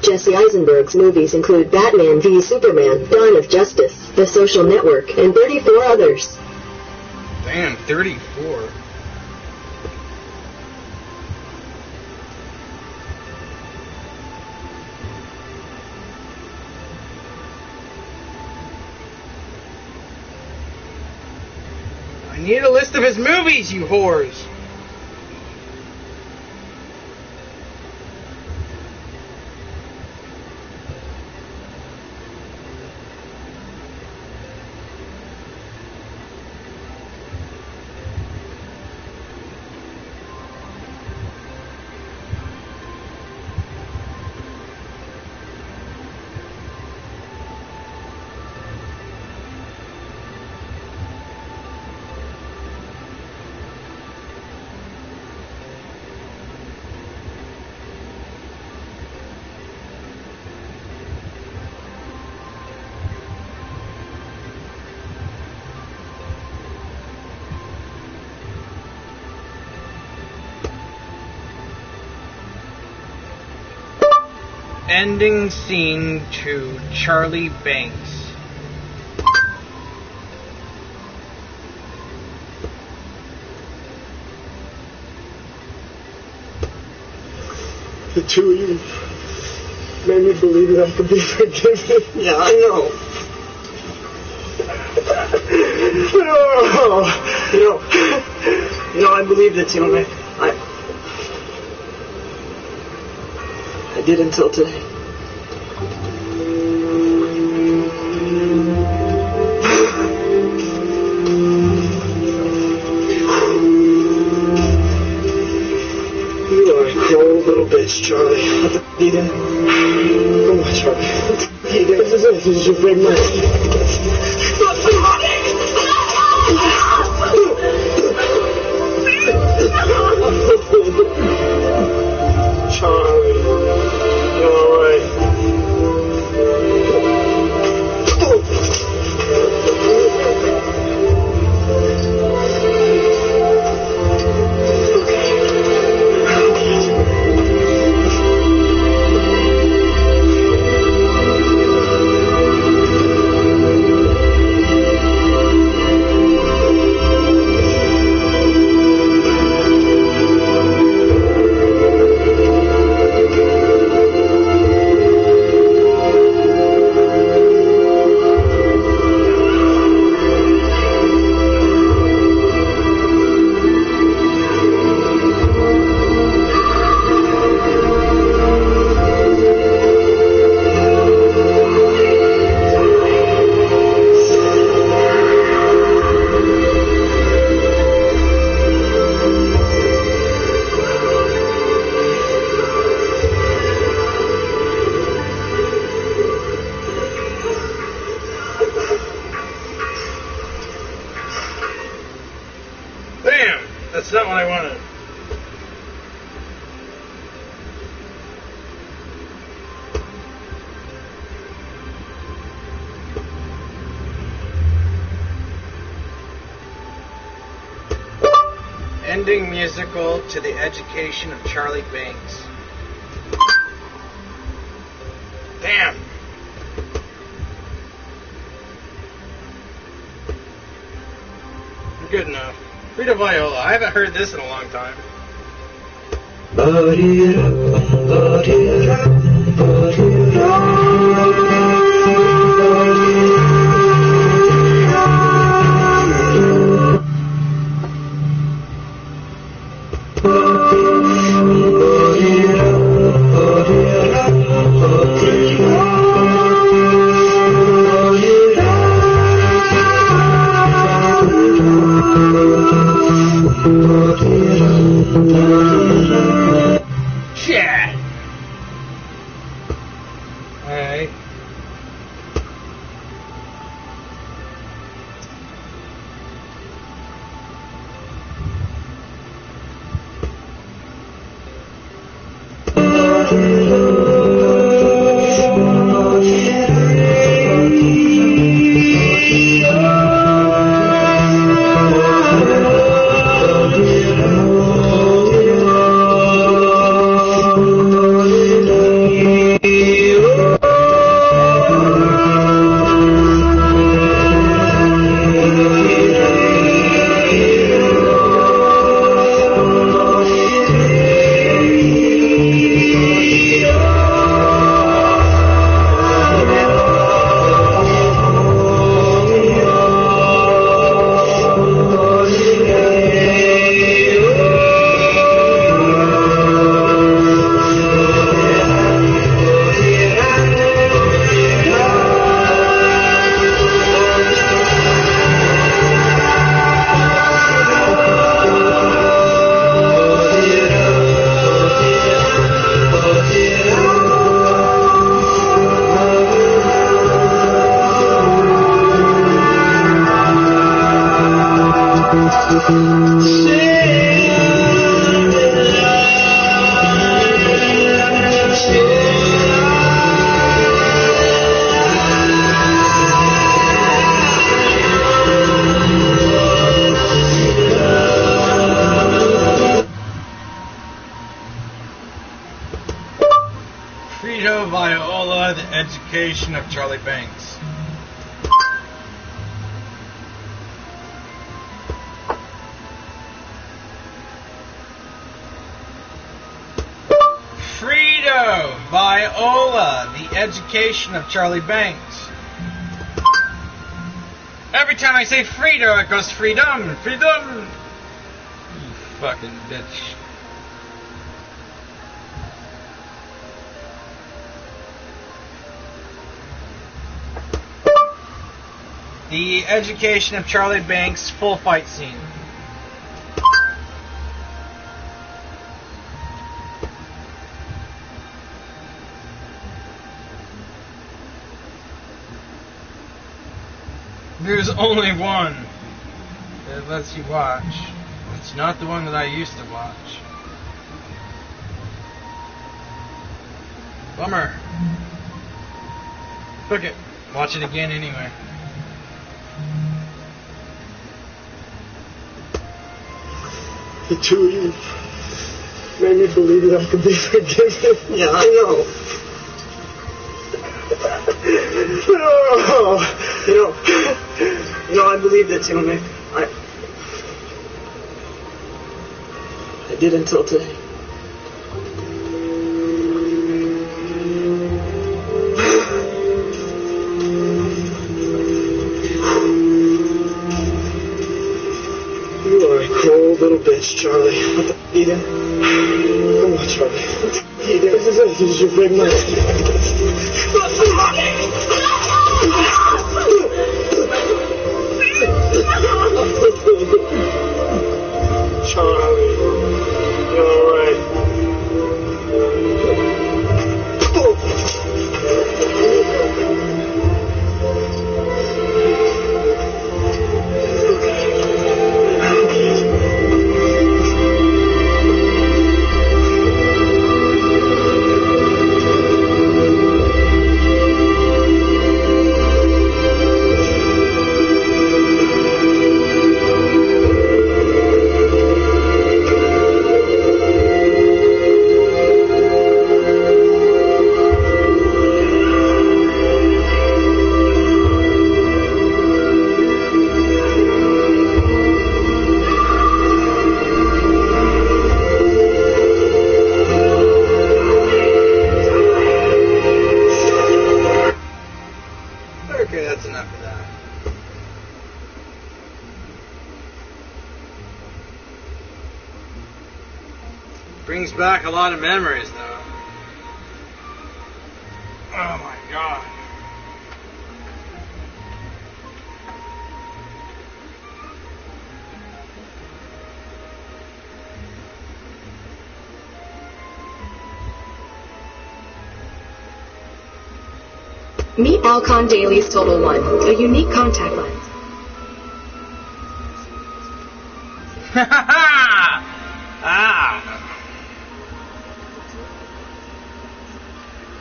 Jesse Eisenberg's movies include Batman v Superman, Dawn of Justice, The Social Network, and 34 others. Damn, 34. I need a list of his movies, you whores! Ending scene to Charlie Banks. The two of you made me believe that I could be forgiven. Yeah, I know. No, I believed it, Tony. I did until today. You are a cold little bitch, Charlie. You did? Come on, Charlie. You did? This is your big night. Charlie, you alright? That's not what I wanted. Ending musical to The Education of Charlie Banks. Damn. Good enough. Rita Viola. I haven't heard this in a long time. Shit. Alright. Frito Viola, The Education of Charlie Banks. Frito Viola, The Education of Charlie Banks. Every time I say Frito, it goes freedom, freedom. You fucking bitch. The Education of Charlie Banks full fight scene. There's only one that lets you watch. It's not the one that I used to watch. Bummer. Fuck it. Watch it again anyway. The two of you made me believe that I could be forgiven. Yeah, I know. No. You know, I believed it too, Nick. I did until today. You are a cold little bitch, Charlie. What the Eden? Come on, Charlie. Eden. This is your big night. Charlie, you're alright. Okay, that's enough of that. Brings back a lot of memories, though. Oh my god. Meet Alcon Daly's Total One, a unique contact lens.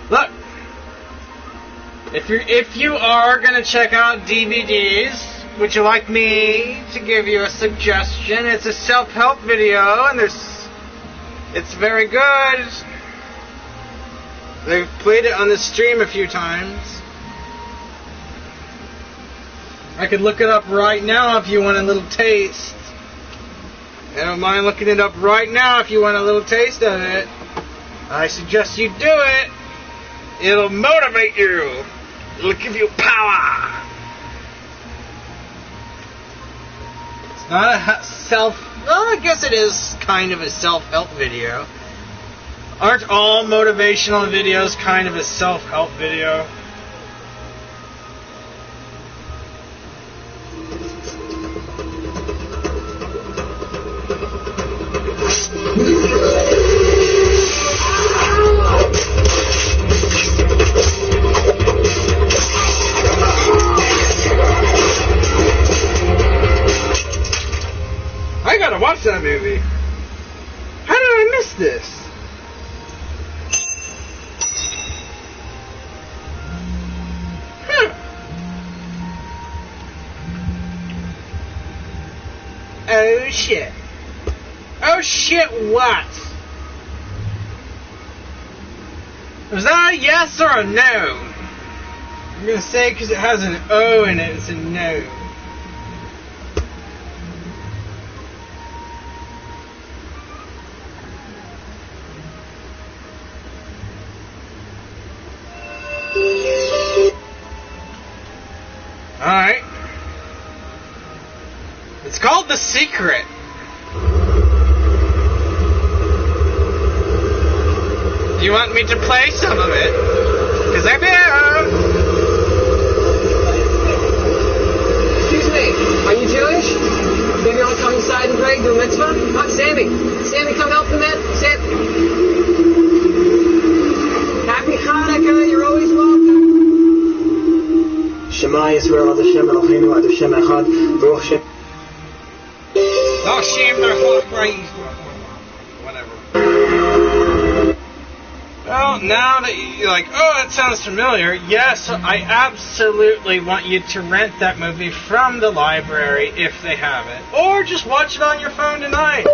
Look, if you are gonna check out DVDs, would you like me to give you a suggestion? It's a self-help video, and it's very good. They've played it on the stream a few times. I could look it up right now if you want a little taste. I don't mind looking it up right now if you want a little taste of it. I suggest you do it. It'll motivate you. It'll give you power. It's not a well, I guess it is kind of a self-help video. Aren't all motivational videos kind of a self-help video? movie. How did I miss this? Oh shit. Oh shit, what? Was that a yes or a no? I'm gonna say because it has an O in it, it's a no. Alright. It's called The Secret. You want me to play some of it? Because I will. Excuse me, are you Jewish? Maybe you want to come inside and pray, do a mitzvah? Come, Sammy. Sammy, come help the man. Sam. Happy Hanukkah, you're always welcome. Shema Yisrael Ad Hashem Eloheinu Ad Hashem Echad Baruch Shem. Oh, shame their whole praise. Whatever. Well, now that you're like, oh, that sounds familiar, yes, I absolutely want you to rent that movie from the library if they have it. Or just watch it on your phone tonight.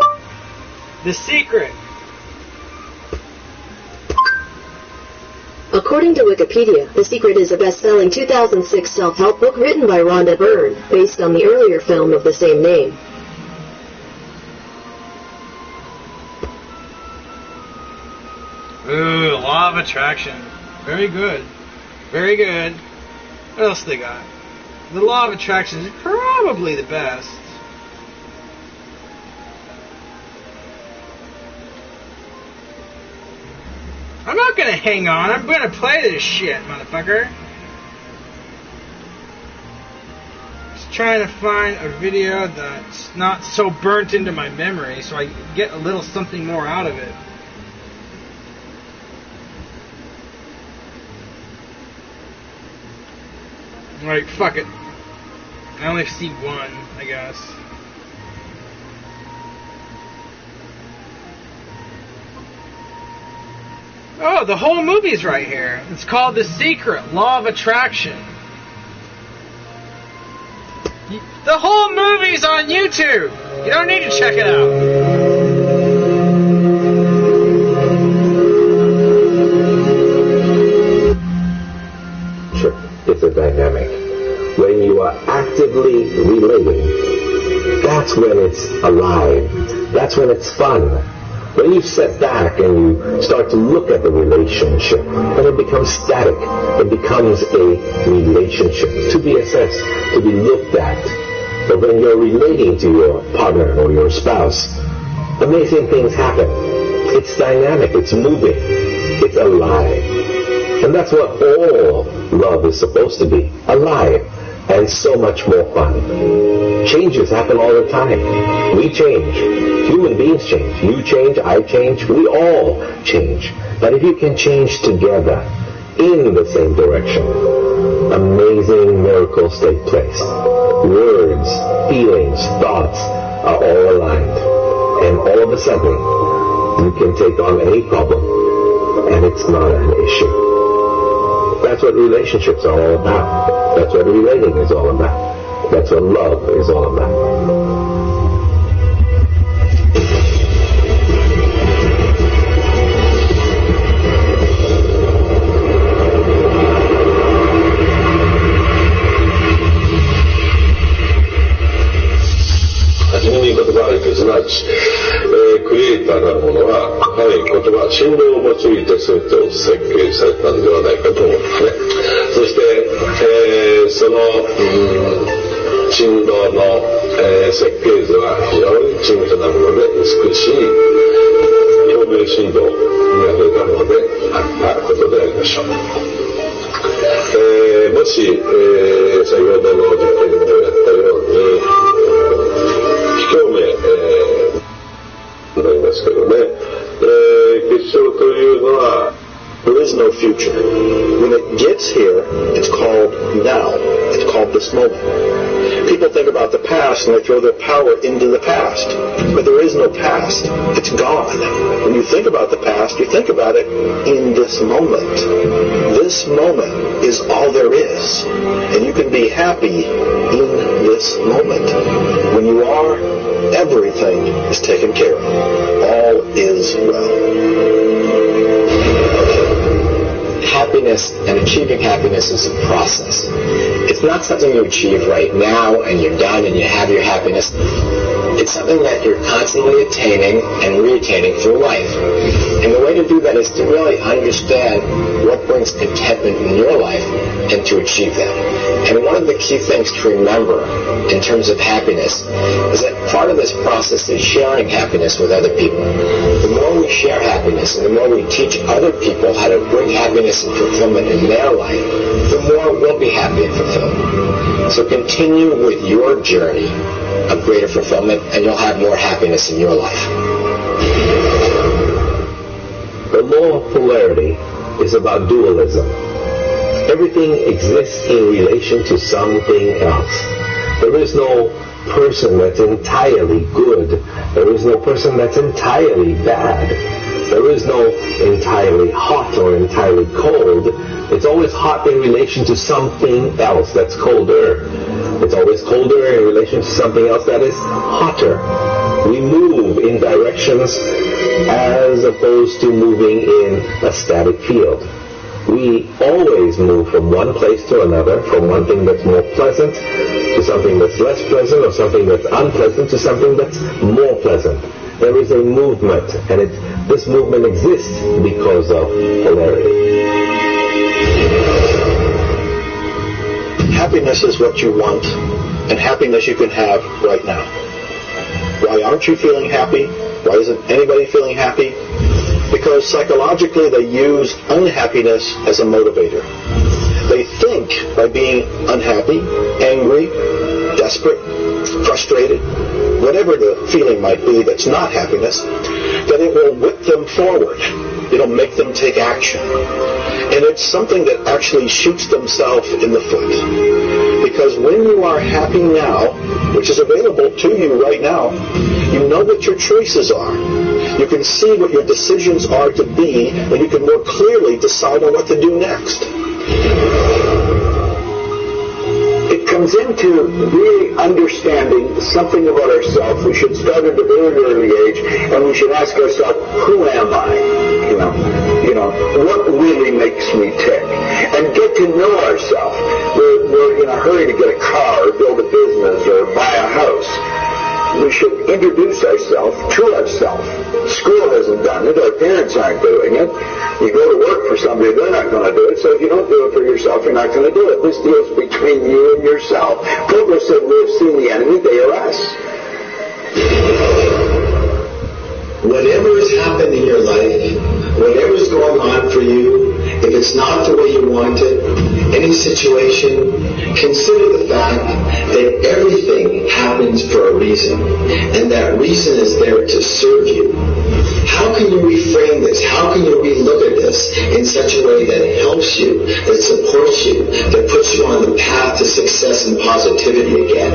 The Secret. According to Wikipedia, The Secret is a best-selling 2006 self-help book written by Rhonda Byrne, based on the earlier film of the same name. Ooh, Law of Attraction. Very good. Very good. What else they got? The Law of Attraction is probably the best. I'm not gonna hang on. I'm gonna play this shit, motherfucker. Just trying to find a video that's not so burnt into my memory so I get a little something more out of it. Alright, fuck it. I only see one, I guess. Oh, the whole movie's right here. It's called The Secret, Law of Attraction. The whole movie's on YouTube! You don't need to check it out. It's a dynamic. When you are actively relating, that's when it's alive. That's when it's fun. When you sit back and you start to look at the relationship, then it becomes static. It becomes a relationship to be assessed, to be looked at. But when you're relating to your partner or your spouse, amazing things happen. It's dynamic, it's moving, it's alive. And that's what all love is supposed to be, alive, and so much more fun. Changes happen all the time. We change. Human beings change. You change, I change, we all change. But if you can change together in the same direction, amazing miracles take place. Words, feelings, thoughts are all aligned. And all of a sudden, you can take on any problem, and it's not an issue. That's what relationships are all about. That's what relating is all about. That's what love is all about. 初めに言葉があるけど、すなわち、クリエイターなるものは、やはり言葉、振動を用いてすると設計されたのではないかと思うんですね。そして、その、振動の、設計図は非常に緻密なもので美しい表面振動にあふれたものであったことでありましょう。もし、先ほどの実験でやったように非共鳴、なりますけどね、結晶というのは There is no future. When it gets here, it's called now. It's called this moment. People think about the past and they throw their power into the past. But there is no past. It's gone. When you think about the past, you think about it in this moment. This moment is all there is. And you can be happy in this moment. When you are, everything is taken care of. All is well. Happiness and achieving happiness is a process. It's not something you achieve right now and you're done and you have your happiness. It's something that you're constantly attaining and re-attaining through life. And the way to do that is to really understand what brings contentment in your life and to achieve that. And one of the key things to remember in terms of happiness is that part of this process is sharing happiness with other people. The more we share happiness and the more we teach other people how to bring happiness and fulfillment in their life, the more we'll be happy and fulfilled. So continue with your journey of greater fulfillment and you'll have more happiness in your life. The law of polarity is about dualism. Everything exists in relation to something else. There is no person that's entirely good. There is no person that's entirely bad. There is no entirely hot or entirely cold. It's always hot in relation to something else that's colder. It's always colder in relation to something else that is hotter. We move in directions as opposed to moving in a static field. We always move from one place to another, from one thing that's more pleasant to something that's less pleasant, or something that's unpleasant to something that's more pleasant. There is a movement, and this movement exists because of polarity. Happiness is what you want, and happiness you can have right now. Why aren't you feeling happy? Why isn't anybody feeling happy? Because psychologically they use unhappiness as a motivator. They think by being unhappy, angry, desperate, frustrated, whatever the feeling might be that's not happiness, that it will whip them forward. It'll make them take action. And it's something that actually shoots themselves in the foot. Because when you are happy now, which is available to you right now, you know what your choices are. You can see what your decisions are to be, and you can more clearly decide on what to do next. It comes into really understanding something about ourselves. We should start at a very early age, and we should ask ourselves, who am I? What really makes me tick? And get to know ourselves. We're in a hurry to get a car or build a business or buy a house. We should introduce ourselves to ourselves. School hasn't done it. Our parents aren't doing it. You go to work for somebody, they're not going to do it. So if you don't do it for yourself, you're not going to do it. This deal's between you and yourself. Plato said, we have seen the enemy, they are us. Whatever has happened in your life, whatever's going on for you, if it's not the way you want it, any situation, consider the fact that everything happens for a reason, and that reason is there to serve you. How can you reframe this? How can you relook at this in such a way that helps you, that supports you, that puts you on the path to success and positivity again?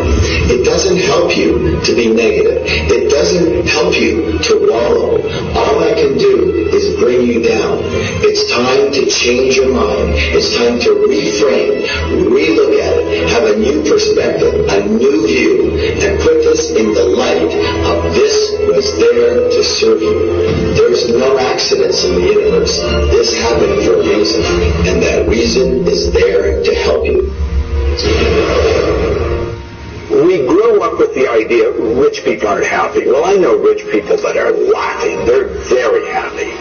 It doesn't help you to be negative. It doesn't help you to wallow. All that can do is bring you down. It's time to change your mind. It's time to reframe, relook at it, have a new perspective, a new view, and put this in the light of this was there to serve you. There's no accidents in the universe. This happened for a reason, and that reason is there to help you. We grow up with the idea rich people aren't happy. Well, I know rich people that are laughing. They're very happy.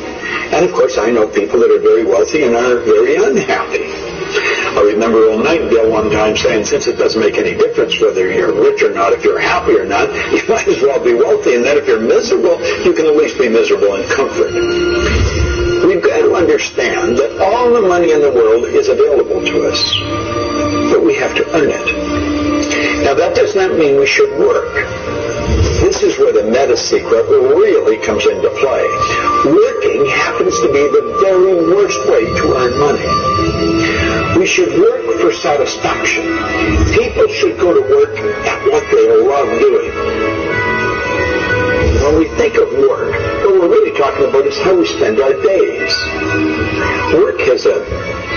And of course, I know people that are very wealthy and are very unhappy. I remember Earl Nightingale one time saying, since it doesn't make any difference whether you're rich or not, if you're happy or not, you might as well be wealthy. And then if you're miserable, you can at least be miserable in comfort. We've got to understand that all the money in the world is available to us, but we have to earn it. Now, that does not mean we should work. This is where the meta secret really comes into play. Working happens to be the very worst way to earn money. We should work for satisfaction. People should go to work at what they love doing. When we think of work, what we're really talking about is how we spend our days. Work has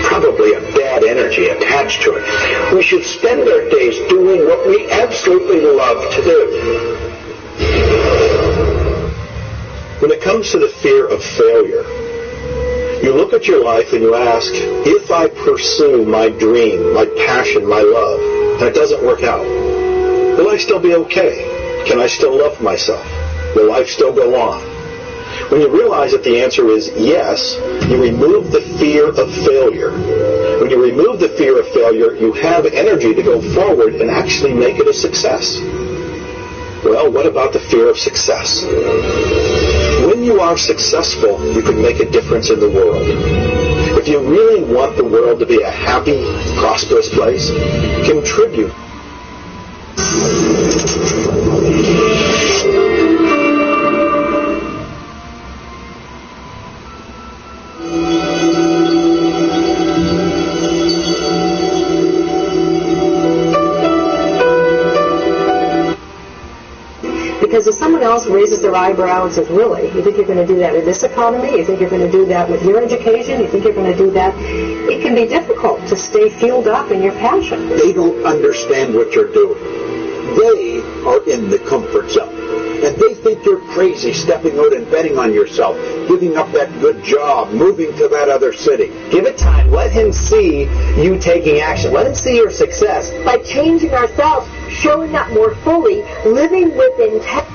probably a bad energy attached to it. We should spend our days doing what we absolutely love to do. When it comes to the fear of failure, you look at your life and you ask, if I pursue my dream, my passion, my love, and it doesn't work out, will I still be okay? Can I still love myself? Will life still go on? When you realize that the answer is yes, you remove the fear of failure. When you remove the fear of failure, you have energy to go forward and actually make it a success. Well, what about the fear of success? When you are successful, you can make a difference in the world. If you really want the world to be a happy, prosperous place, contribute. Because if someone else raises their eyebrow and says, really, you think you're going to do that in this economy? You think you're going to do that with your education? You think you're going to do that? It can be difficult to stay fueled up in your passion. They don't understand what you're doing. They are in the comfort zone. And they think you're crazy stepping out and betting on yourself, giving up that good job, moving to that other city. Give it time. Let him see you taking action. Let him see your success. By changing ourselves, showing up more fully, living with intent.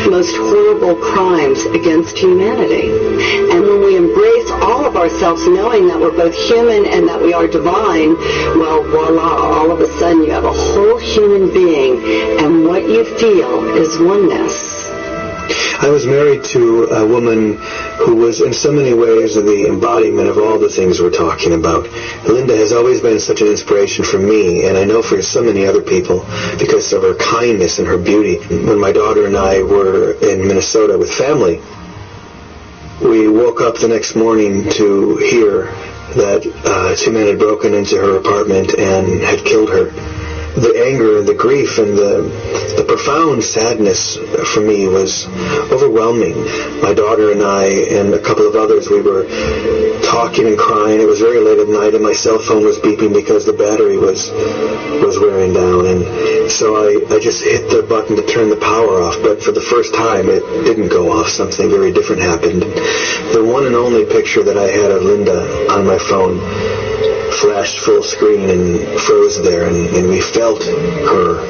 Most horrible crimes against humanity. And when we embrace all of ourselves, knowing that we're both human and that we are divine, well, voila, all of a sudden you have a whole human being, and what you feel is oneness. I was married to a woman who was in so many ways the embodiment of all the things we're talking about. Linda has always been such an inspiration for me, and I know for so many other people, because of her kindness and her beauty. When my daughter and I were in Minnesota with family, we woke up the next morning to hear that two men had broken into her apartment and had killed her. The anger and the grief and the profound sadness for me was overwhelming. My daughter and I and a couple of others, we were talking and crying. It was very late at night and my cell phone was beeping because the battery was wearing down. And so I just hit the button to turn the power off. But for the first time, it didn't go off. Something very different happened. The one and only picture that I had of Linda on my phone flashed full screen and froze there, and we felt her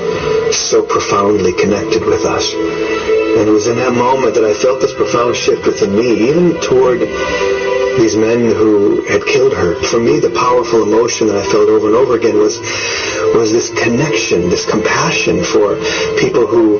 so profoundly connected with us. And it was in that moment that I felt this profound shift within me, even toward these men who had killed her. For me, the powerful emotion that I felt over and over again was this connection, this compassion for people who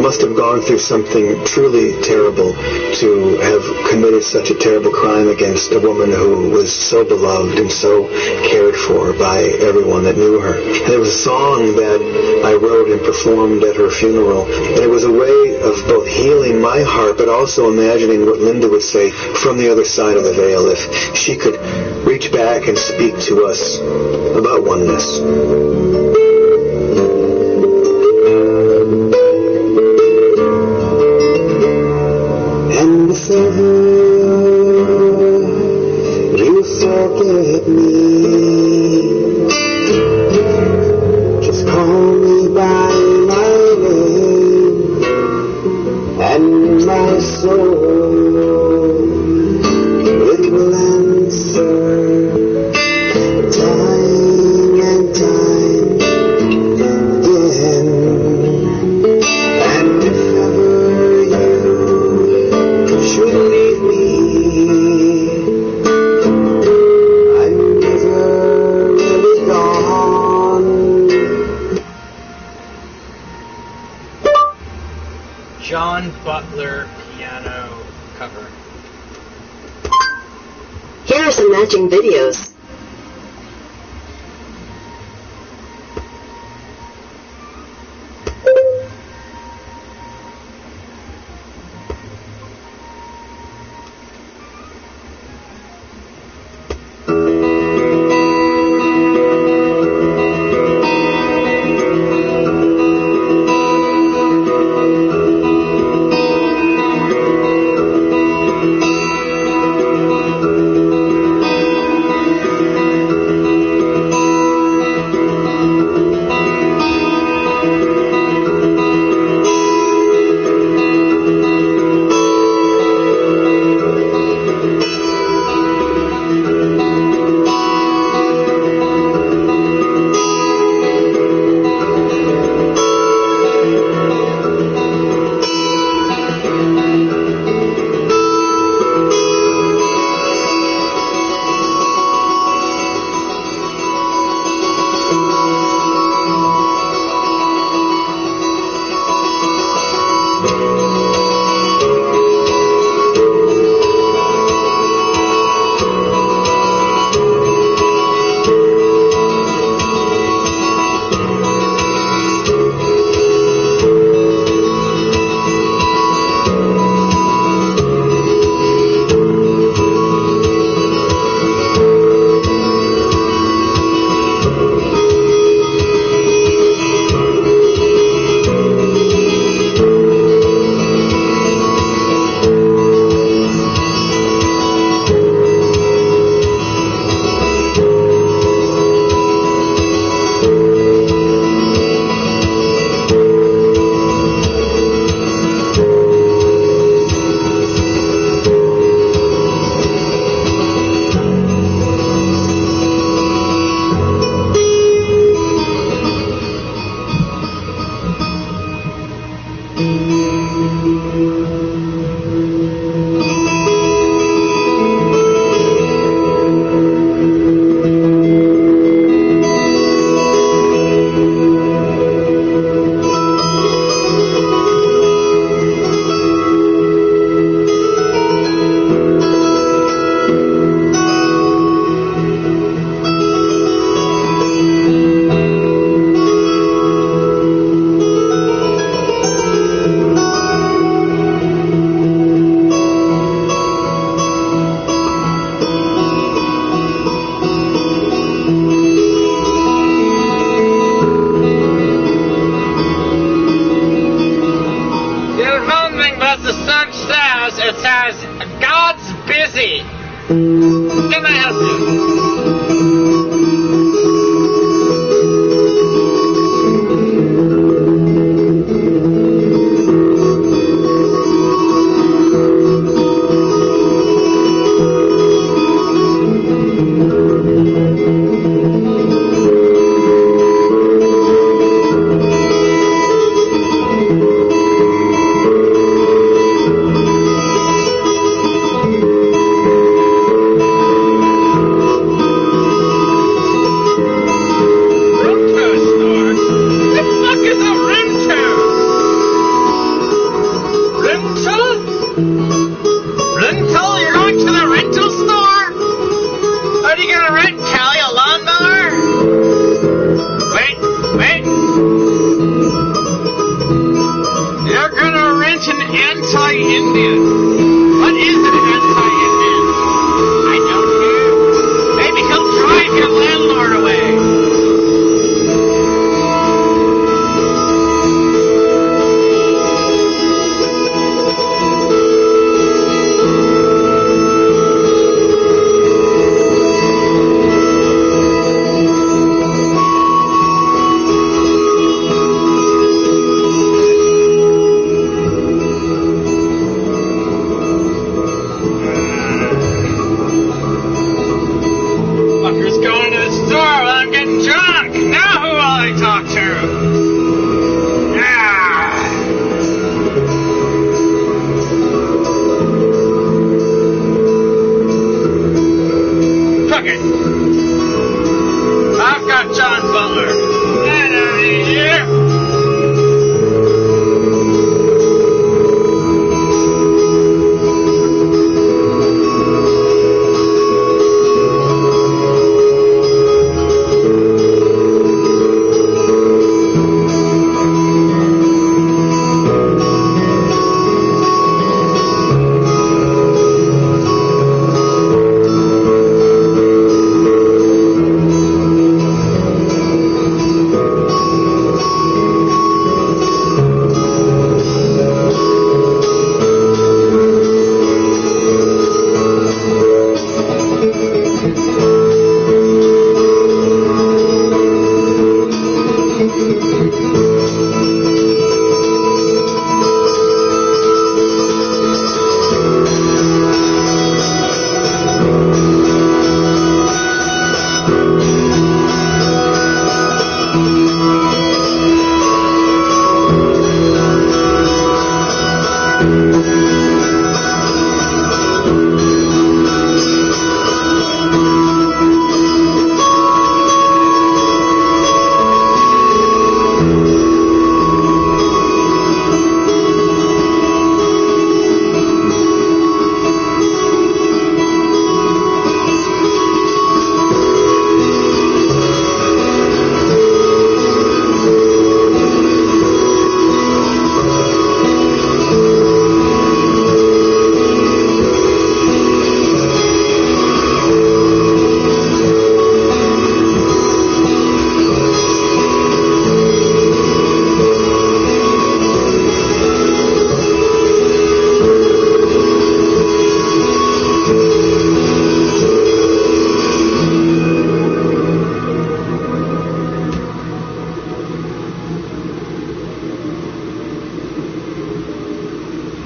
must have gone through something truly terrible to have committed such a terrible crime against a woman who was so beloved and so cared for by everyone that knew her. And there was a song that I wrote and performed at her funeral, and it was a way of both healing my heart but also imagining what Linda would say from the other side of the veil if she could reach back and speak to us about oneness. And if ever you forget me, just call me by my name and my soul, it will answer time and time again. And if ever you should leave me, I'm never really gone. John Butler piano cover. Here are some matching videos.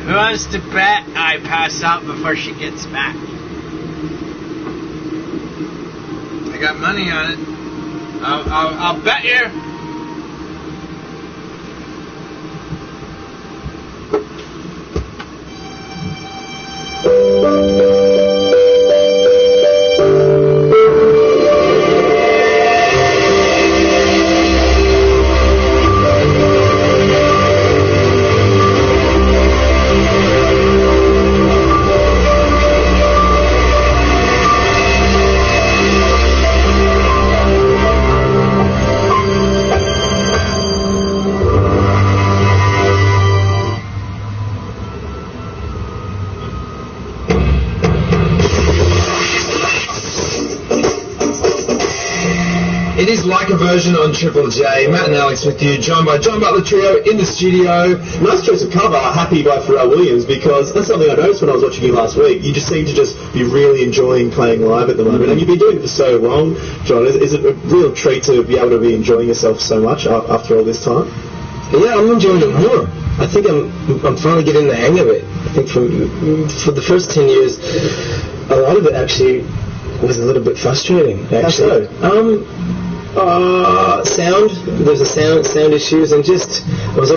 Who wants to bet I pass out before she gets back? I got money on it. I'll bet you. It is Like a Version on Triple J. Matt and Alex with you, joined by John Butler Trio in the studio. Nice choice of cover, Happy by Pharrell Williams, because that's something I noticed when I was watching you last week. You just seem to just be really enjoying playing live at the moment, and you've been doing it for so long, John. Is it a real treat to be able to be enjoying yourself so much after all this time? Yeah, I'm enjoying it more. I think I'm finally getting the hang of it. I think for the first 10 years, a lot of it actually was a little bit frustrating, actually. How so? Sound. There's a sound issues, and just I was.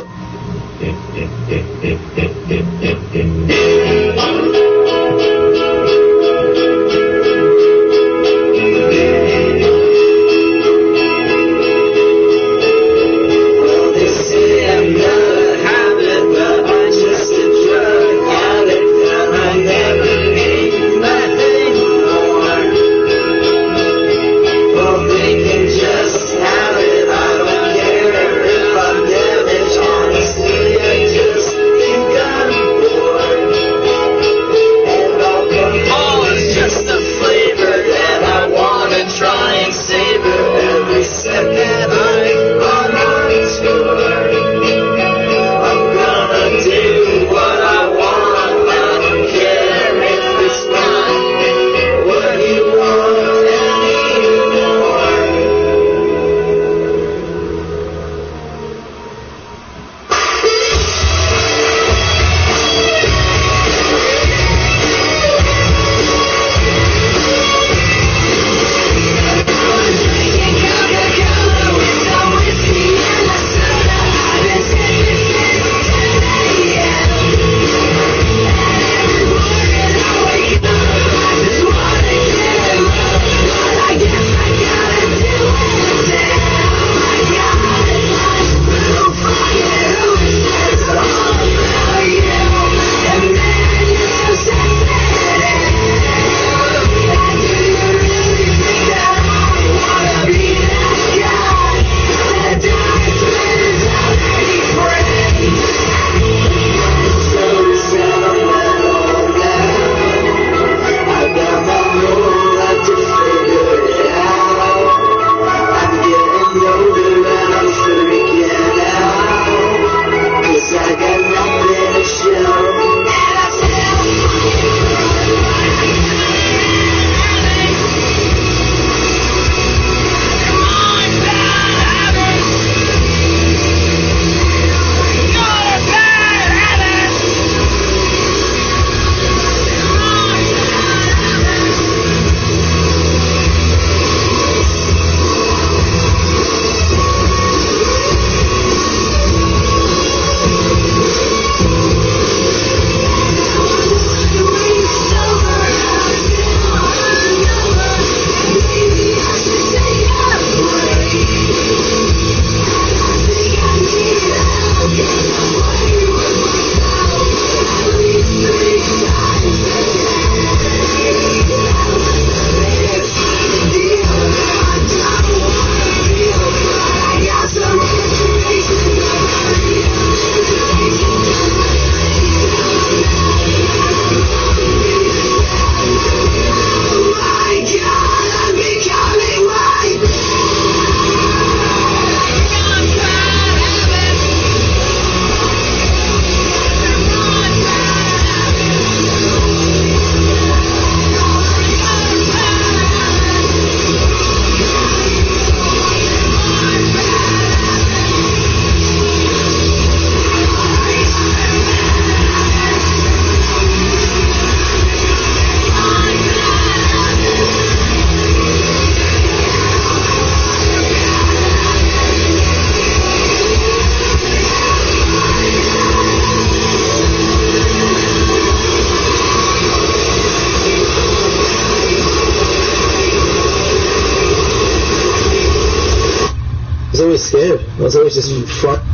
scared. I was always just frightened.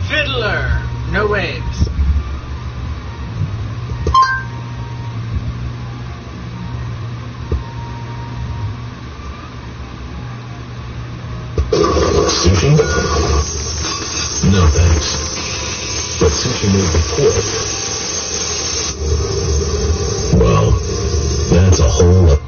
Fiddler. No waves. Sushi? No thanks. But sushi made with pork. Well, that's a whole lot.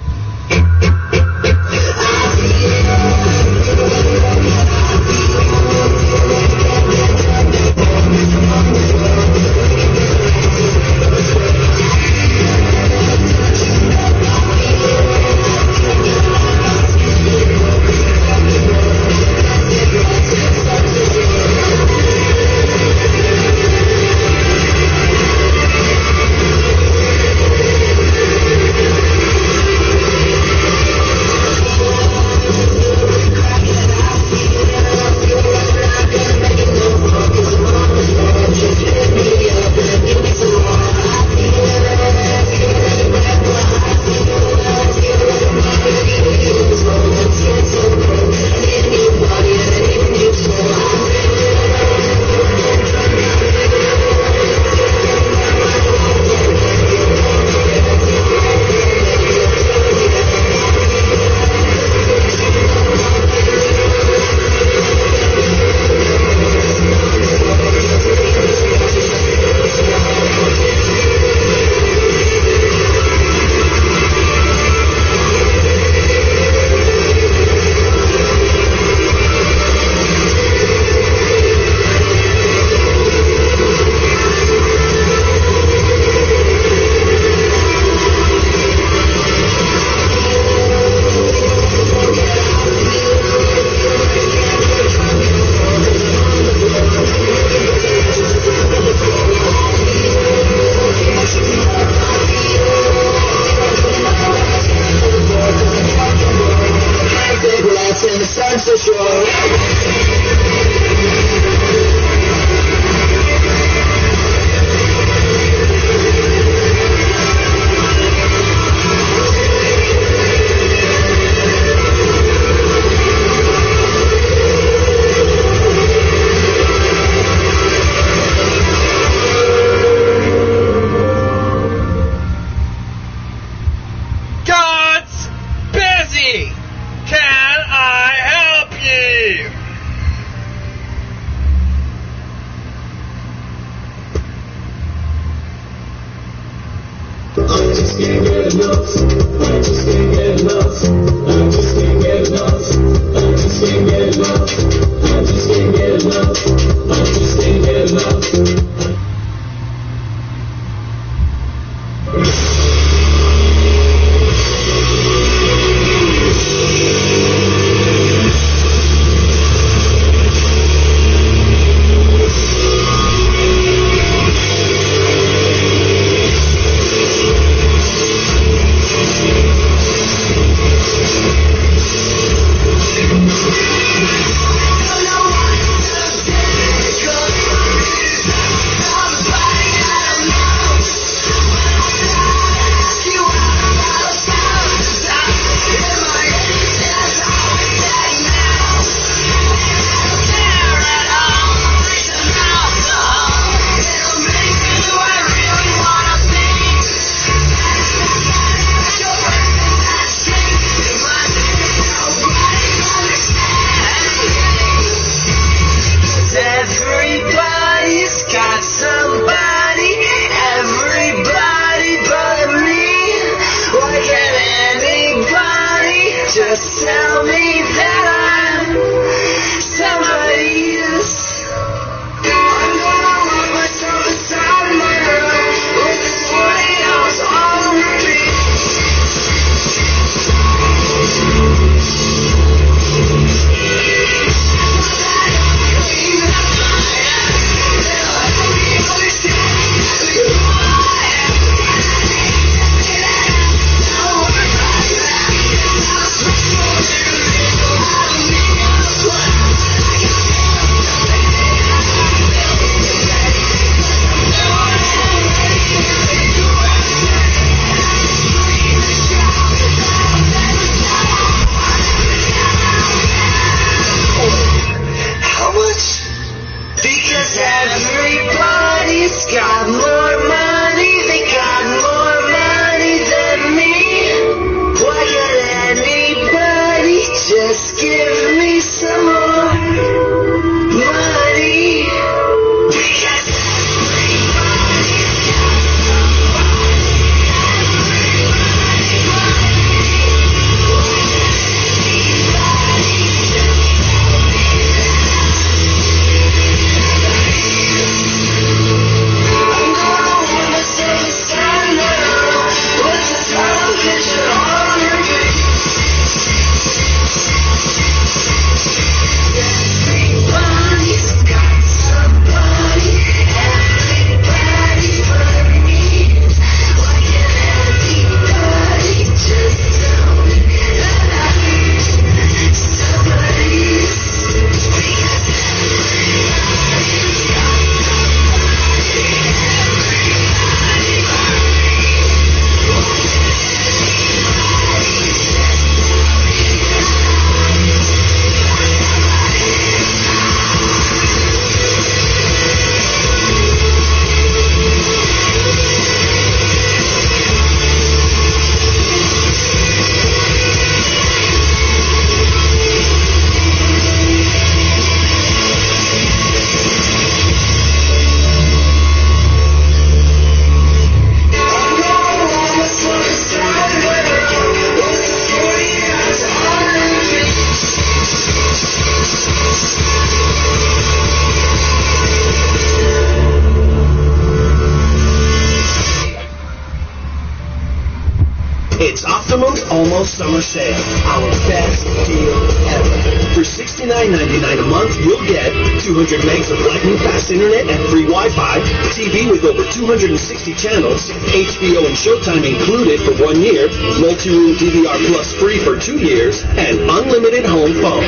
Optimum's Almost Summer Sale. Our best deal ever. For $69.99 a month, you'll get 200 megs of lightning fast internet and free Wi-Fi, TV with over 260 channels, HBO and Showtime included for 1 year, multi-room DVR Plus free for 2 years, and unlimited home phone.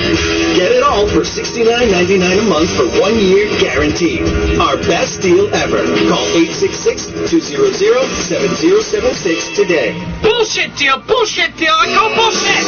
Get it all for $69.99 a month for 1 year guaranteed. Our best deal ever. Call 866-200-7076 today. Bullshit deal, I call bullshit!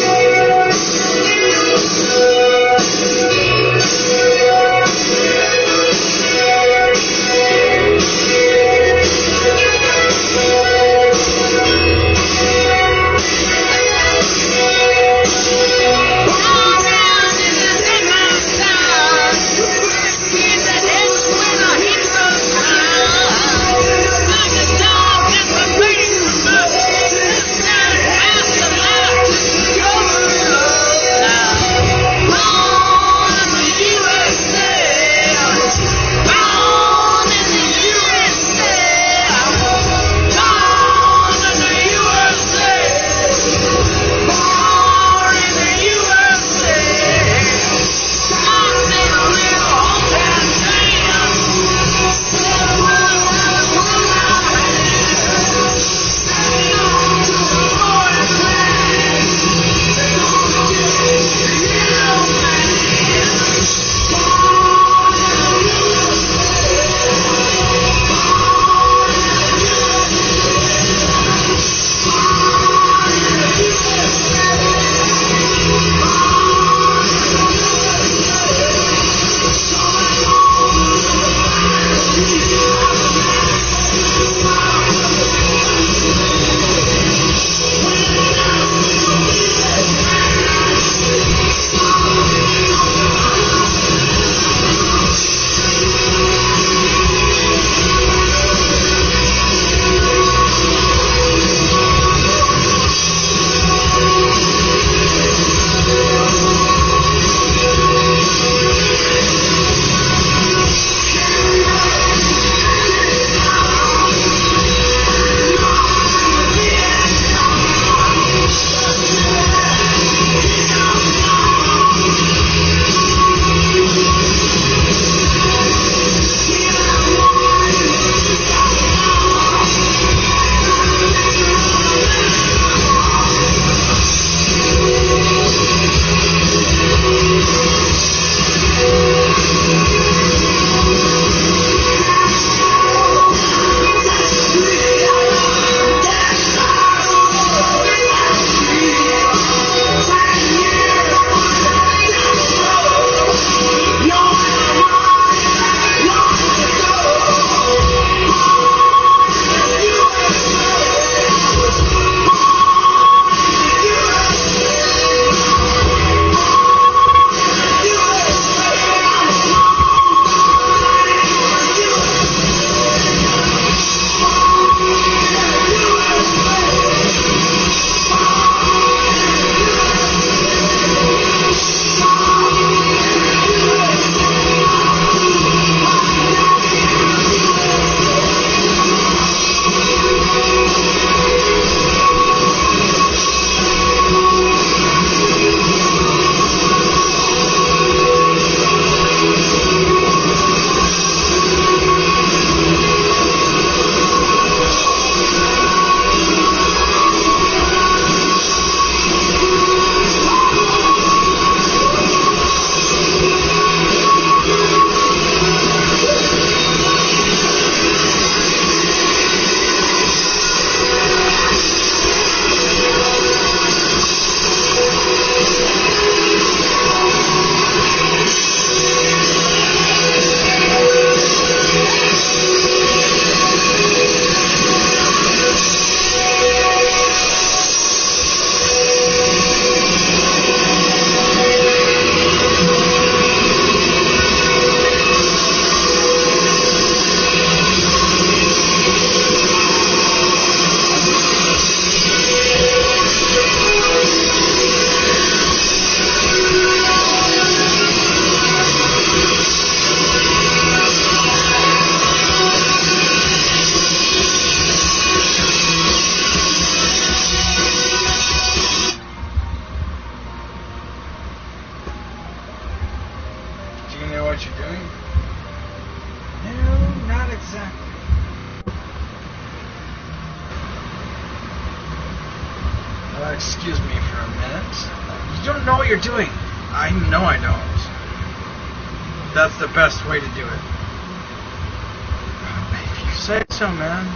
excuse me for a minute. You don't know what you're doing. I know I don't. That's the best way to do it. If you say so, man.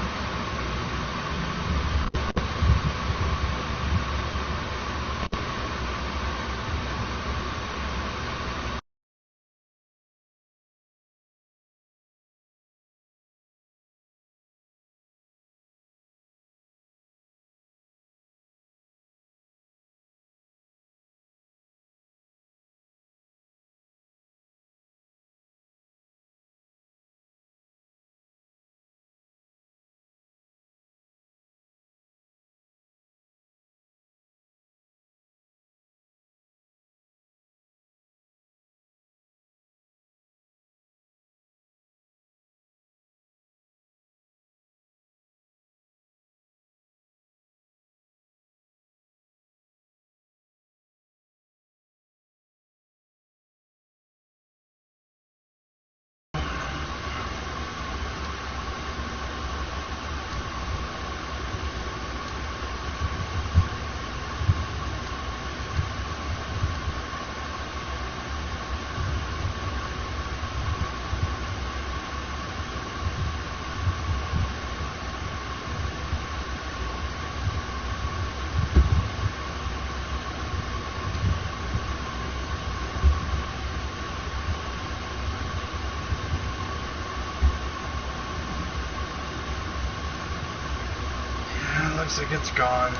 Looks like it's gone.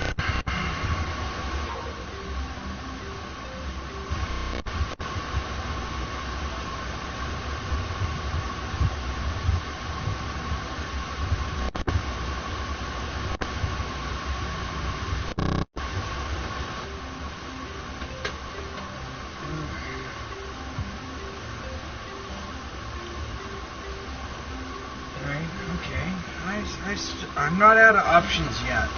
Okay. I'm not out of options yet.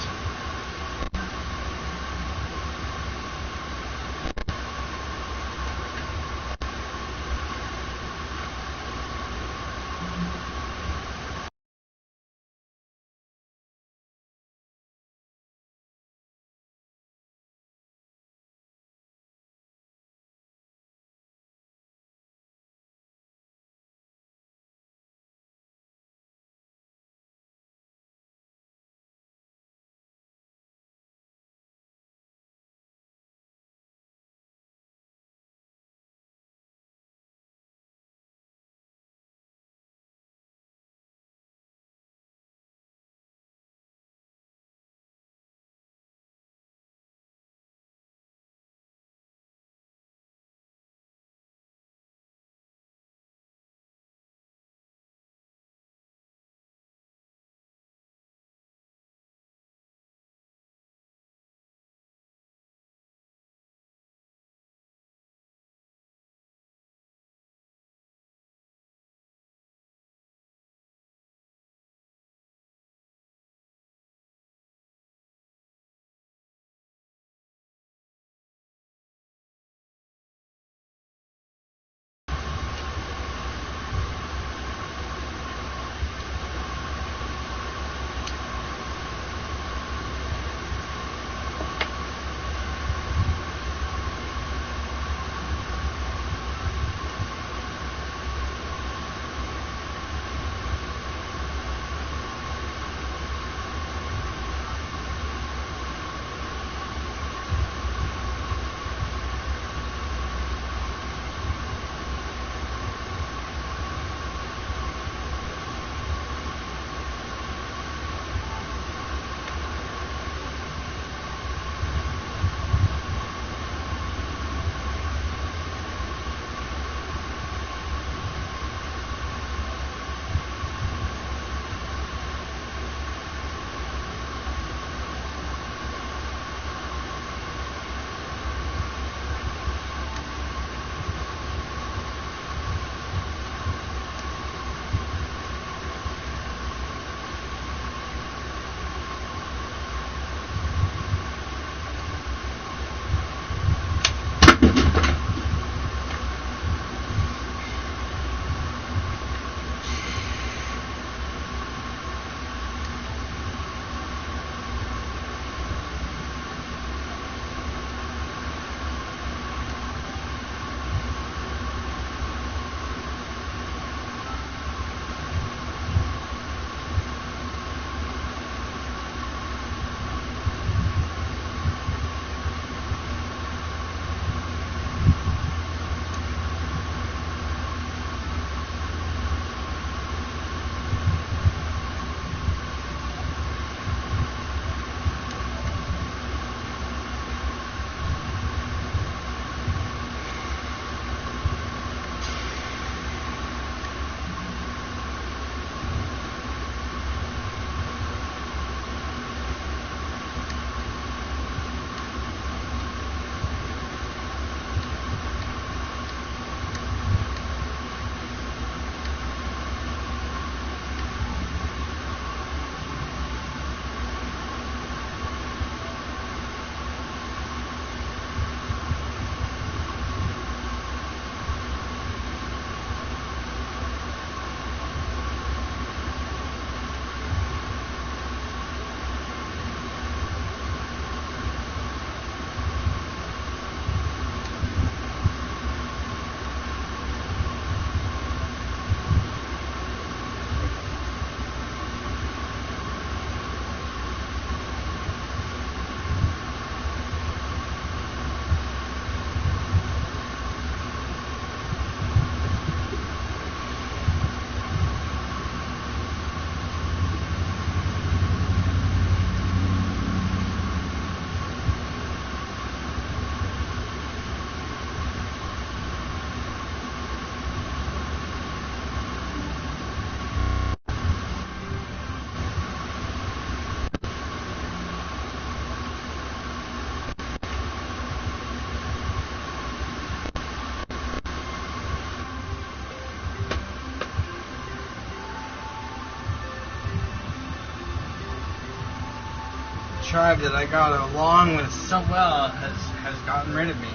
tribe that I got along with so well has gotten rid of me.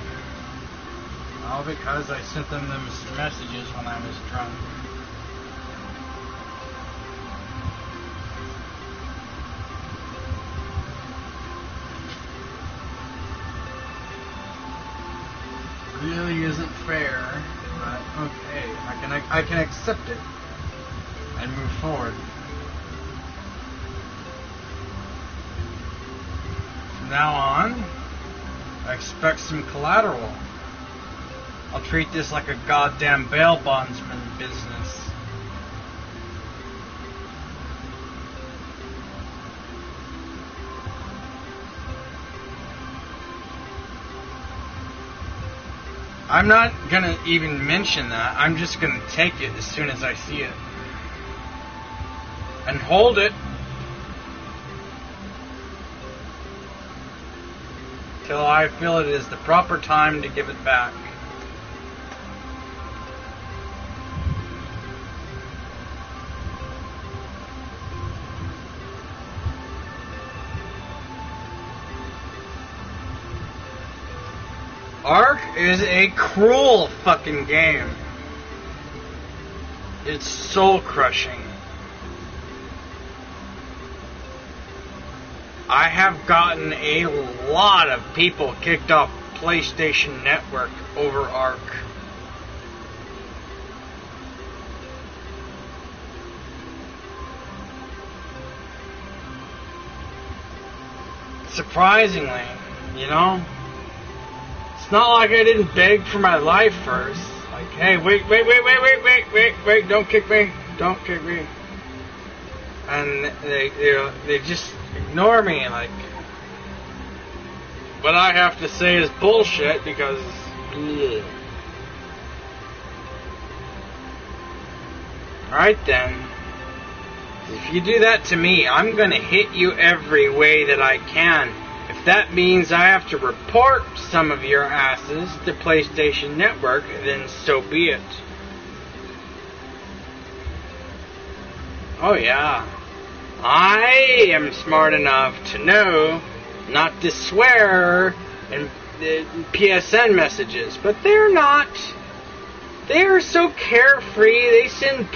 All because I sent them those messages when I was drunk. Really isn't fair, but okay, I can accept it and move forward. From now on, I expect some collateral. I'll treat this like a goddamn bail bondsman business. I'm not gonna even mention that. I'm just gonna take it as soon as I see it. And hold it till I feel it is the proper time to give it back. Ark is a cruel fucking game. It's soul crushing. I have gotten a lot of people kicked off PlayStation Network over Ark. Surprisingly, you know? It's not like I didn't beg for my life first. Like, hey, wait, don't kick me. Don't kick me. And they just ignore me, like, what I have to say is bullshit because, ugh. Alright then. If you do that to me, I'm gonna hit you every way that I can. If that means I have to report some of your asses to PlayStation Network, then so be it. Oh yeah. I am smart enough to know not to swear in PSN messages, but they're not. They are so carefree, they send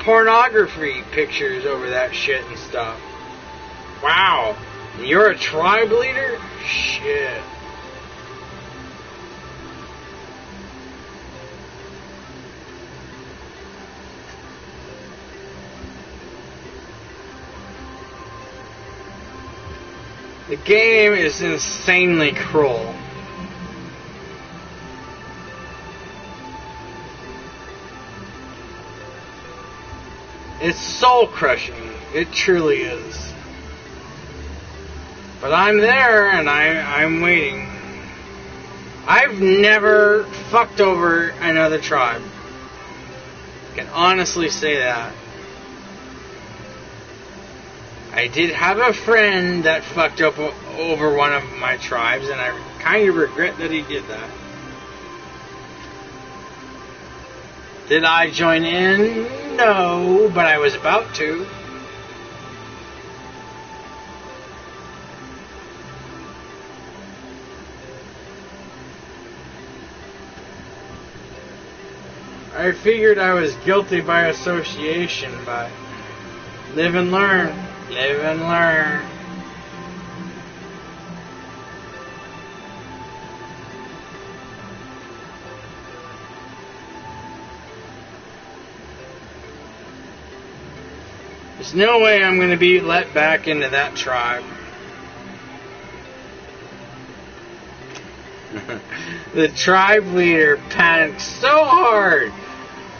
pornography pictures over that shit and stuff. Wow. And you're a tribe leader? Shit. The game is insanely cruel. It's soul crushing. It truly is. But I'm there and I'm waiting. I've never fucked over another tribe. I can honestly say that. I did have a friend that fucked up over one of my tribes, and I kind of regret that he did that. Did I join in? No, but I was about to. I figured I was guilty by association, but live and learn. Live and learn. There's no way I'm going to be let back into that tribe. The tribe leader panicked so hard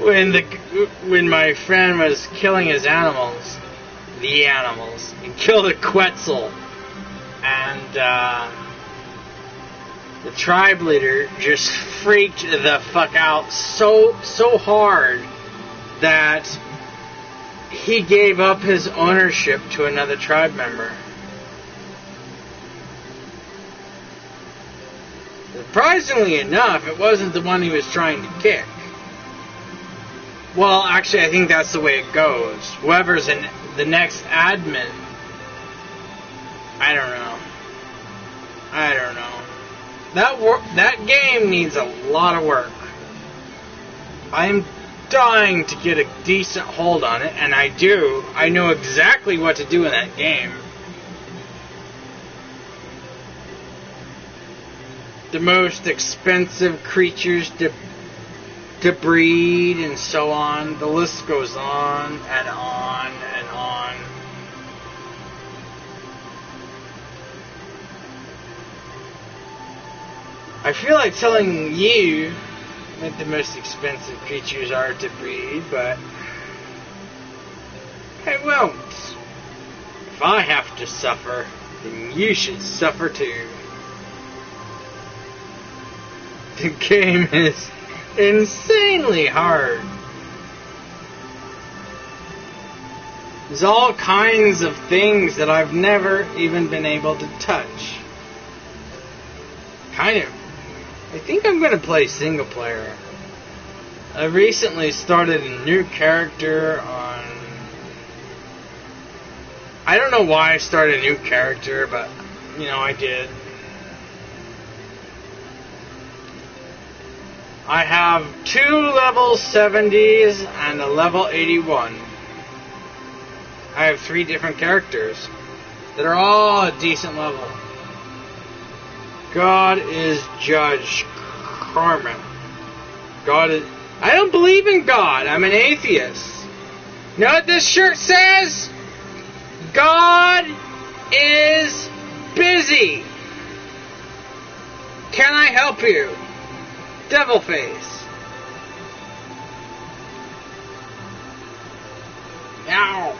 when my friend was killing his animals. The animals. He killed a Quetzal. And the tribe leader just freaked the fuck out so hard that he gave up his ownership to another tribe member. Surprisingly enough, it wasn't the one he was trying to kick. Well, actually, I think that's the way it goes. Whoever's the next admin I don't know. That game needs a lot of work. I'm dying to get a decent hold on it, and I do. I know exactly what to do in that game. The most expensive creatures to breed and so on. The list goes on and on and on. I feel like telling you that the most expensive creatures are to breed, but I won't. If I have to suffer, then you should suffer too. The game is insanely hard. There's all kinds of things that I've never even been able to touch. I think I'm going to play single player. I recently started a new character on... I don't know why I started a new character, but, you know, I did. I have 2 level 70s and a level 81. I have 3 different characters that are all at decent level. God is judge. Karma. God is... I don't believe in God. I'm an atheist. You know what this shirt says? God is busy. Can I help you? Devil face. Meow.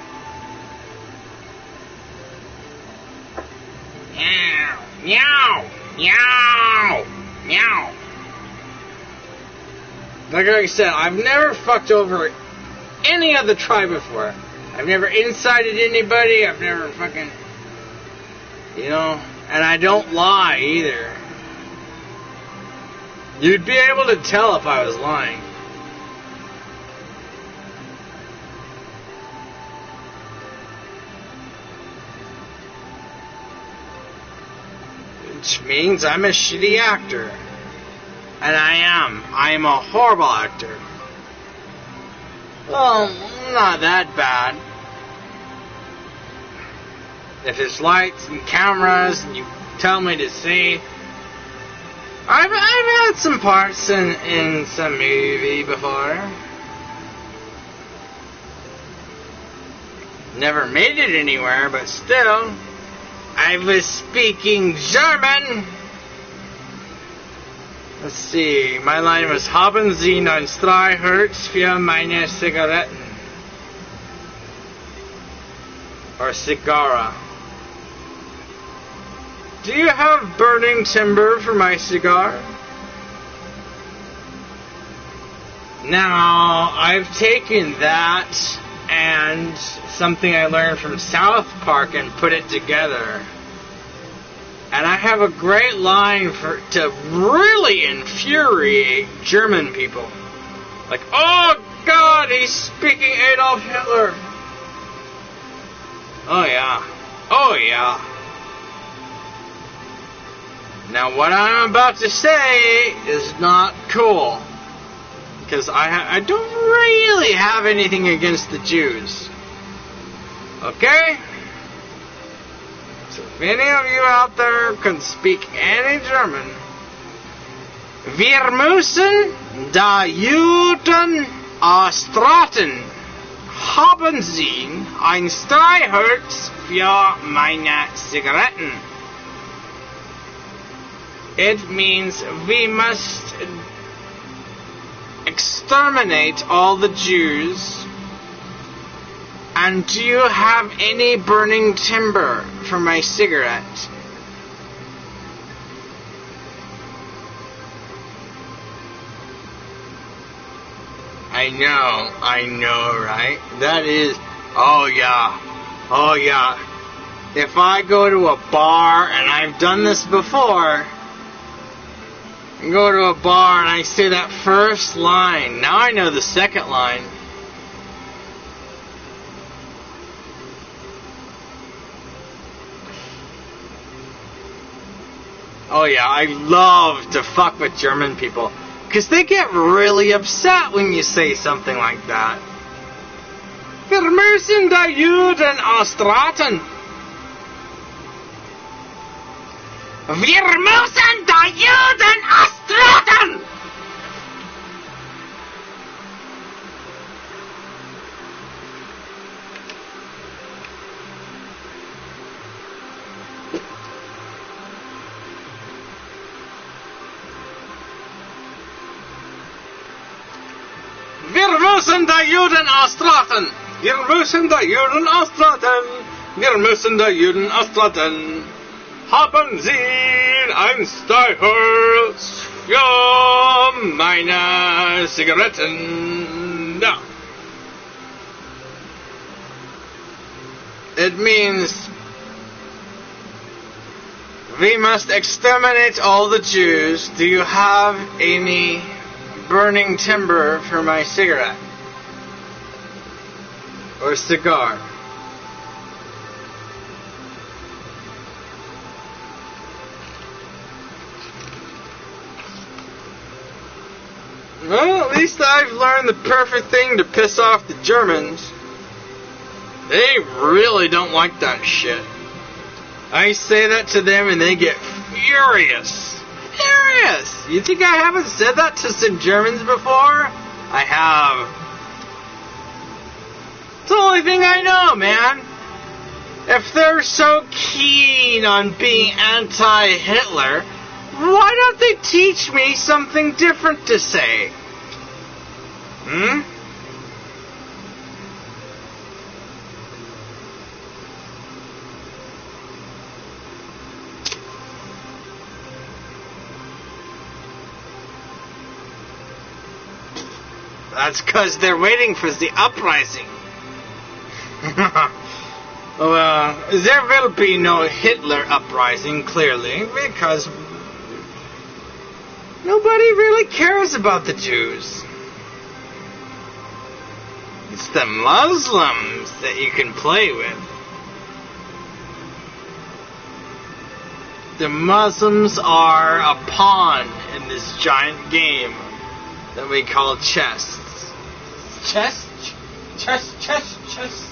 Meow. Meow. Meow. Meow. Like I said, I've never fucked over any other tribe before. I've never incited anybody. I've never fucking... You know? And I don't lie either. You'd be able to tell if I was lying. Which means I'm a shitty actor. And I am. I am a horrible actor. Well, not that bad. If there's lights and cameras and you tell me to say... I've had some parts in some movie before. Never made it anywhere, but still, I was speaking German. Let's see, my line was, haben Sie noch 3 Hertz für meine Zigaretten? Or cigarra. Do you have burning timber for my cigar? Now, I've taken that and something I learned from South Park and put it together. And I have a great line to really infuriate German people. Like, oh God, he's speaking Adolf Hitler. Oh yeah. Oh yeah. Now what I'm about to say is not cool. Because I don't really have anything against the Jews. Okay? So if any of you out there can speak any German, wir müssen da Juden austraten. Haben Sie ein 3 Hertz für meine Zigaretten? It means we must exterminate all the Jews. And do you have any burning timber for my cigarette? I know, right? That is, oh yeah. If I go to a bar, and I've done this before, I go to a bar and I say that first line. Now I know the second line. Oh yeah, I love to fuck with German people. Because they get really upset when you say something like that. Wir müssen die Juden austraten. Wir müssen die Juden austraten! Wir müssen die Juden austraten! Wir müssen die Juden austraten! Wir müssen die Juden austraten! Haben Sie ein Steigerholz für meine Zigaretten? Ja. It means we must exterminate all the Jews. Do you have any burning timber for my cigarette? Or cigar? Well, at least I've learned the perfect thing to piss off the Germans. They really don't like that shit. I say that to them and they get furious. Furious! You think I haven't said that to some Germans before? I have. It's the only thing I know, man. If they're so keen on being anti-Hitler, why don't they teach me something different to say? That's because they're waiting for the uprising. Well, there will be no Hitler uprising, clearly, because nobody really cares about the Jews. It's the Muslims that you can play with. The Muslims are a pawn in this giant game that we call chess. Chess? Chess, chess, chess.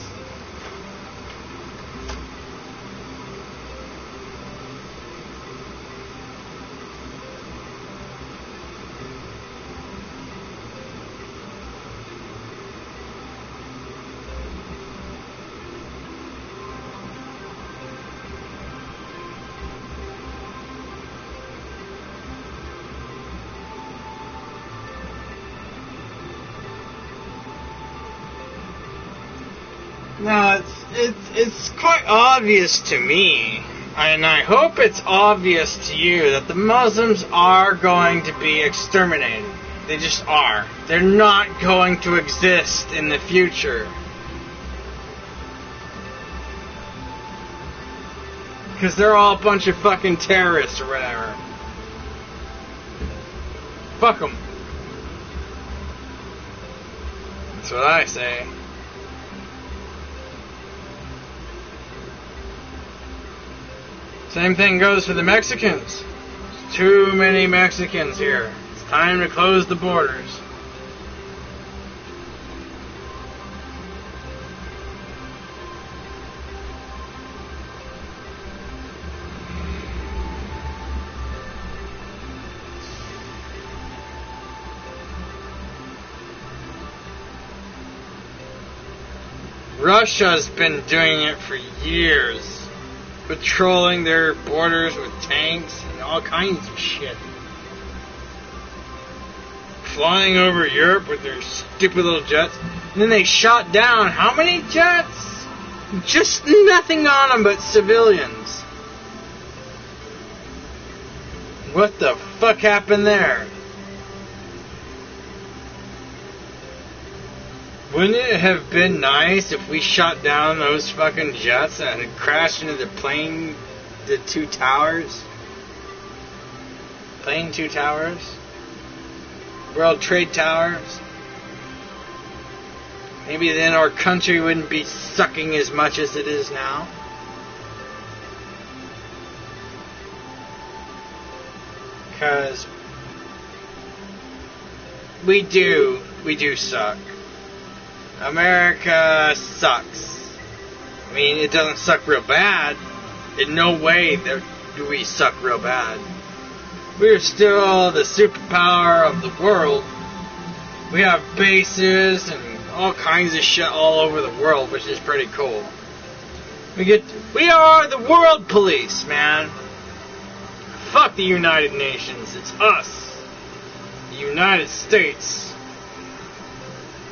No, it's quite obvious to me, and I hope it's obvious to you, that the Muslims are going to be exterminated. They just are. They're not going to exist in the future. Because they're all a bunch of fucking terrorists or whatever. Fuck them. That's what I say. Same thing goes for the Mexicans. There's too many Mexicans here. It's time to close the borders. Russia's been doing it for years. Patrolling their borders with tanks and all kinds of shit. Flying over Europe with their stupid little jets. And then they shot down how many jets? Just nothing on them but civilians. What the fuck happened there? Wouldn't it have been nice if we shot down those fucking jets and had crashed into the two towers? Plane 2 towers? World Trade Towers? Maybe then our country wouldn't be sucking as much as it is now. because we do suck. America sucks. I mean, it doesn't suck real bad. In no way do we suck real bad. We're still the superpower of the world. We have bases and all kinds of shit all over the world, which is pretty cool. We are the world police, man. Fuck the United Nations. It's us. The United States.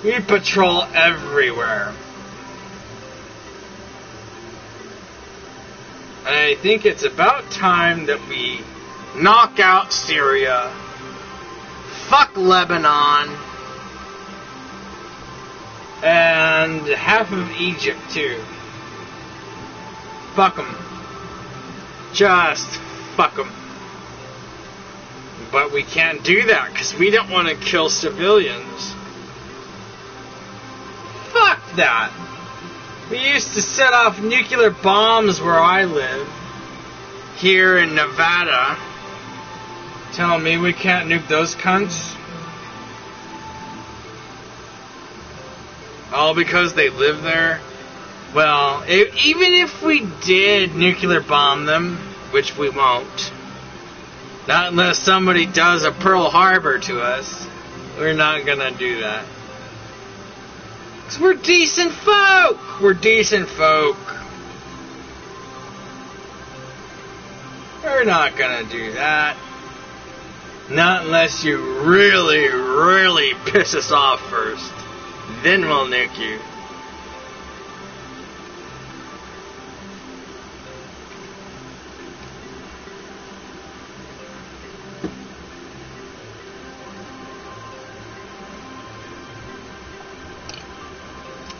We patrol everywhere. And I think it's about time that we knock out Syria. Fuck Lebanon. And half of Egypt, too. Fuck them. Just fuck them. But we can't do that because we don't want to kill civilians. Fuck that. We used to set off nuclear bombs where I live. Here in Nevada. Telling me we can't nuke those cunts? All because they live there? Well, even if we did nuclear bomb them, which we won't, not unless somebody does a Pearl Harbor to us, we're not gonna do that. Because we're decent folk! We're decent folk. We're not gonna do that. Not unless you really, really piss us off first. Then we'll nuke you.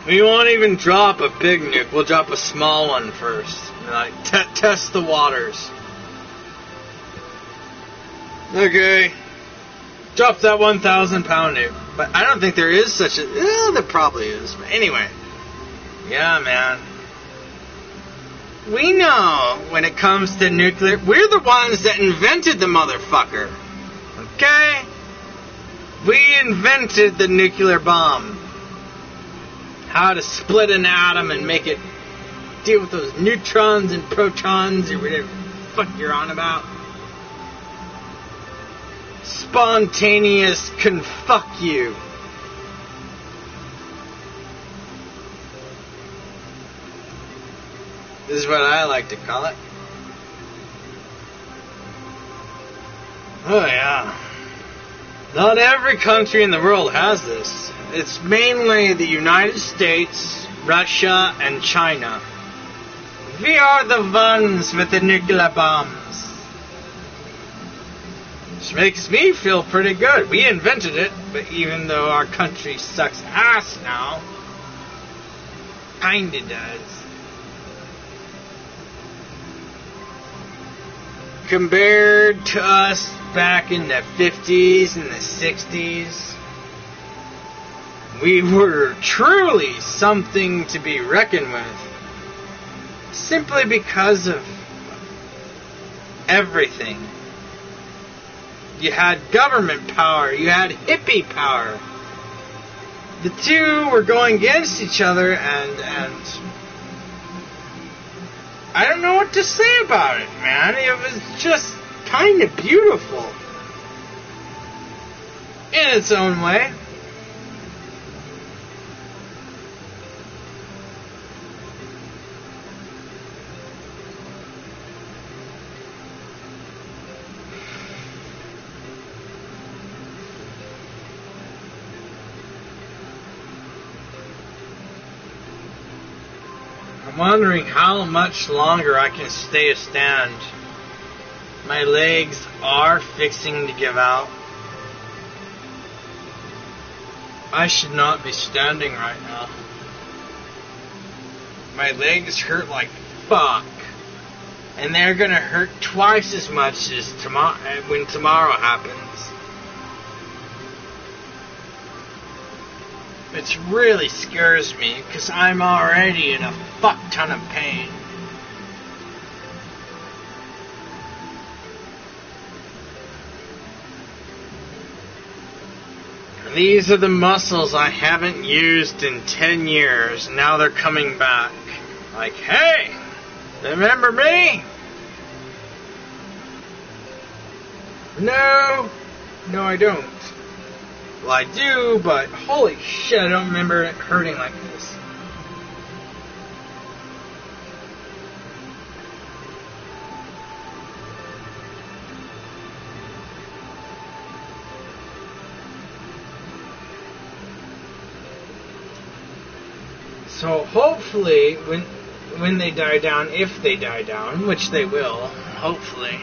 We won't even drop a big nuke. We'll drop a small one first. Like, test the waters. Okay. Drop that 1,000-pound nuke. But I don't think there is such a... there probably is. But anyway. Yeah, man. We know when it comes to nuclear... We're the ones that invented the motherfucker. Okay? We invented the nuclear bomb. How to split an atom and make it deal with those neutrons and protons or whatever the fuck you're on about. Spontaneous can fuck you. This is what I like to call it. Oh yeah. Not every country in the world has this. It's mainly the United States, Russia, and China. We are the ones with the nuclear bombs. Which makes me feel pretty good. We invented it, but even though our country sucks ass now, kinda does. Compared to us back in the 50s and the 60s, we were truly something to be reckoned with. Simply because of everything. You had government power. You had hippie power. The two were going against each other and I don't know what to say about it, man. It was just kind of beautiful. In its own way. I'm wondering how much longer I can stay a stand. My legs are fixing to give out. I should not be standing right now. My legs hurt like fuck. And they're gonna hurt twice as much as when tomorrow happens. It really scares me because I'm already in a fuck ton of pain. These are the muscles I haven't used in 10 years. Now they're coming back. Like, hey, remember me? No, I don't. Well, I do, but holy shit, I don't remember it hurting like this. So hopefully, when they die down, if they die down, which they will, hopefully,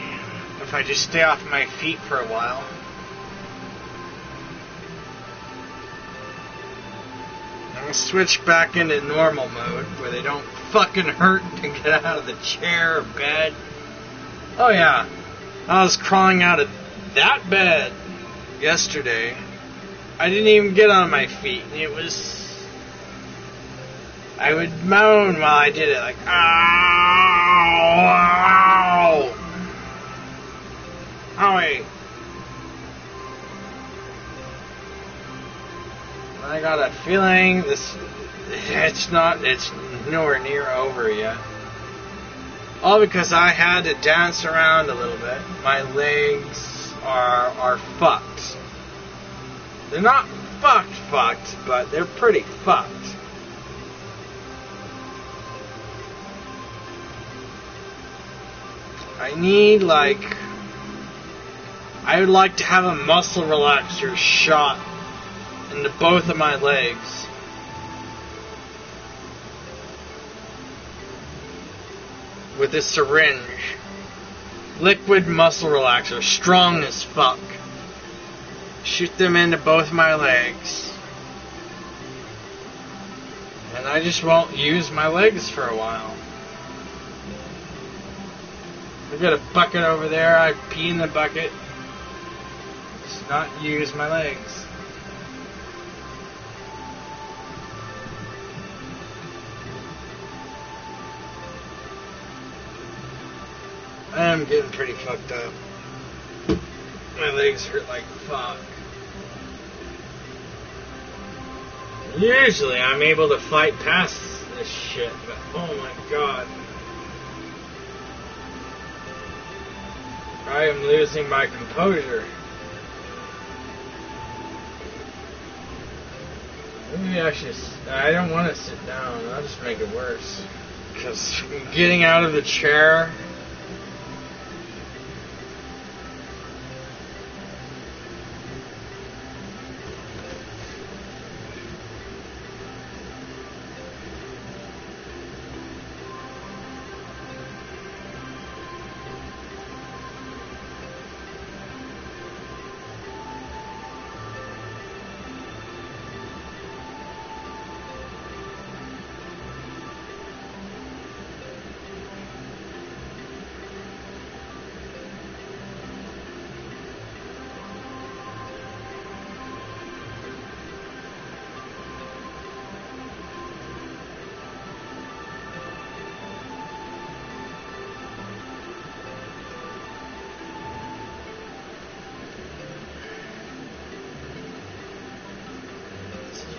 if I just stay off my feet for a while. I'm going to switch back into normal mode, where they don't fucking hurt to get out of the chair or bed. Oh yeah, I was crawling out of that bed yesterday. I didn't even get on my feet. It was... I would moan while I did it, like, ow, ow, owie. I got a feeling it's nowhere near over yet. All because I had to dance around a little bit. My legs are fucked. They're not fucked, but they're pretty fucked. I would like to have a muscle relaxer shot into both of my legs. With a syringe. Liquid muscle relaxer, strong as fuck. Shoot them into both my legs. And I just won't use my legs for a while. I've got a bucket over there. I pee in the bucket. Just not use my legs. I am getting pretty fucked up. My legs hurt like fuck. Usually I'm able to fight past this shit, but oh my god. I am losing my composure. Maybe I don't want to sit down. I'll just make it worse. Because getting out of the chair...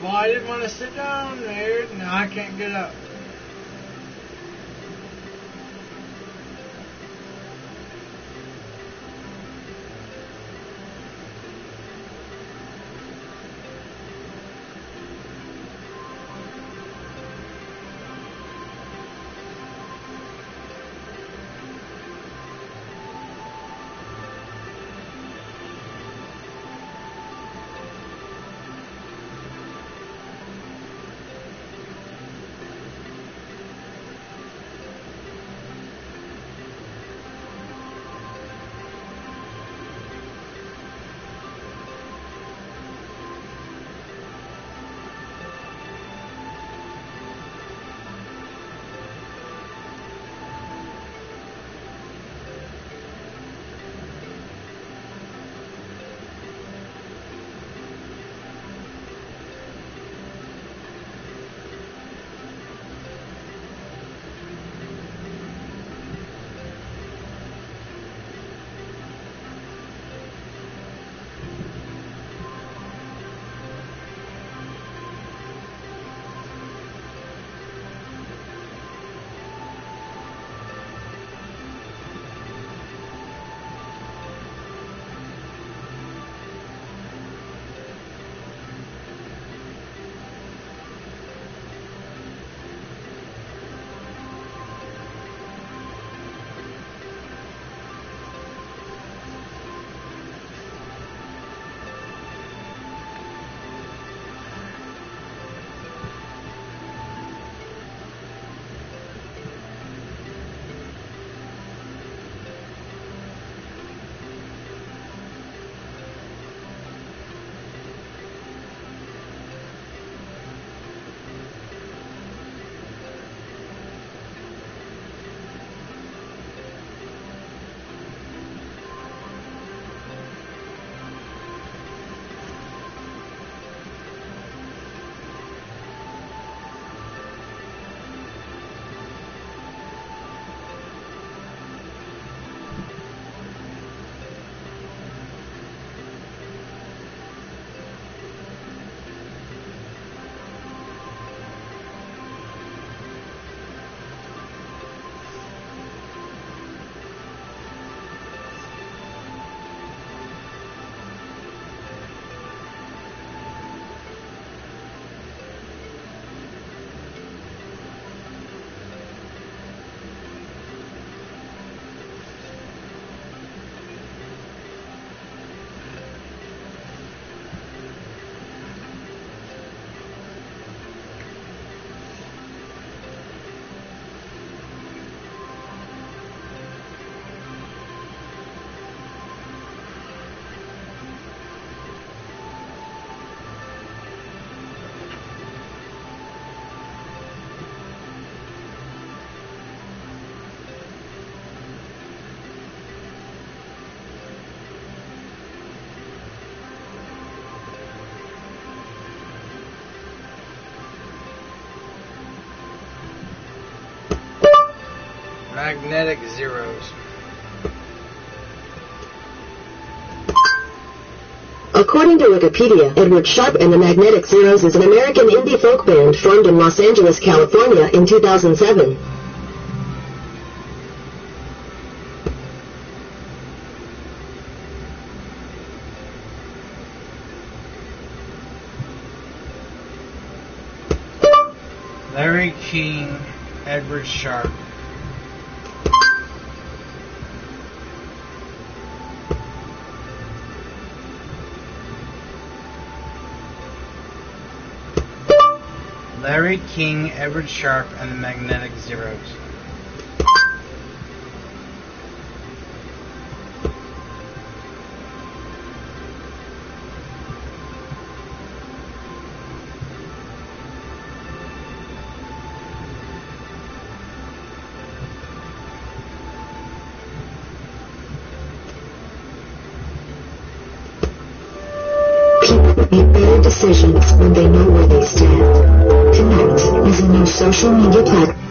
Well, I didn't want to sit down there. Now I can't get up. Magnetic Zeros. According to Wikipedia, Edward Sharpe and the Magnetic Zeros is an American indie folk band formed in Los Angeles, California in 2007. Larry King, Edward Sharpe. Larry King, Edward Sharpe, and the Magnetic Zeros. Make better decisions when they know where they stand. Connect using new social media platforms.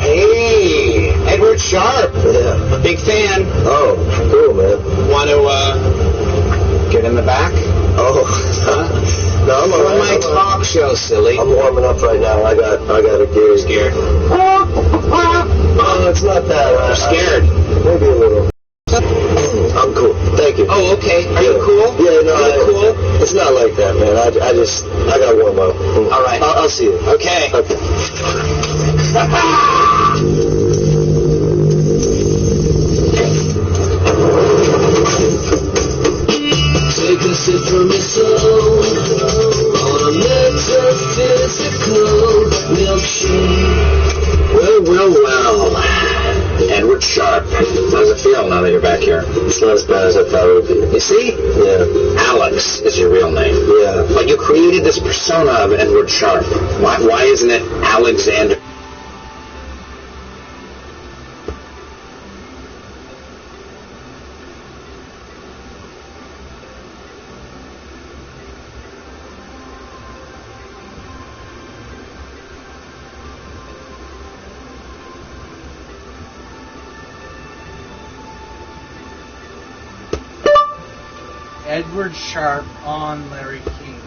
Hey, Edward Sharpe. Yeah. Big fan. Oh, cool, man. Want to get in the back? Oh, no, I'm For alright. my talk show, silly. I'm warming up right now. I got a gig. Scared? No, it's not that. You're scared. Maybe a little. I'm cool. Thank you. Oh, okay. Are you cool? Yeah, no, Are you cool? It's not like that, man. I got to warm up. All right. I'll see you. Okay. Take a sip from your soul on a metaphysical milkshake. Well. Edward Sharpe. How's it feel now that you're back here? It's not as bad as I thought it would be. You see? Yeah. Alex is your real name. Yeah. But you created this persona of Edward Sharpe. Why isn't it Alexander? Edward Sharpe on Larry King.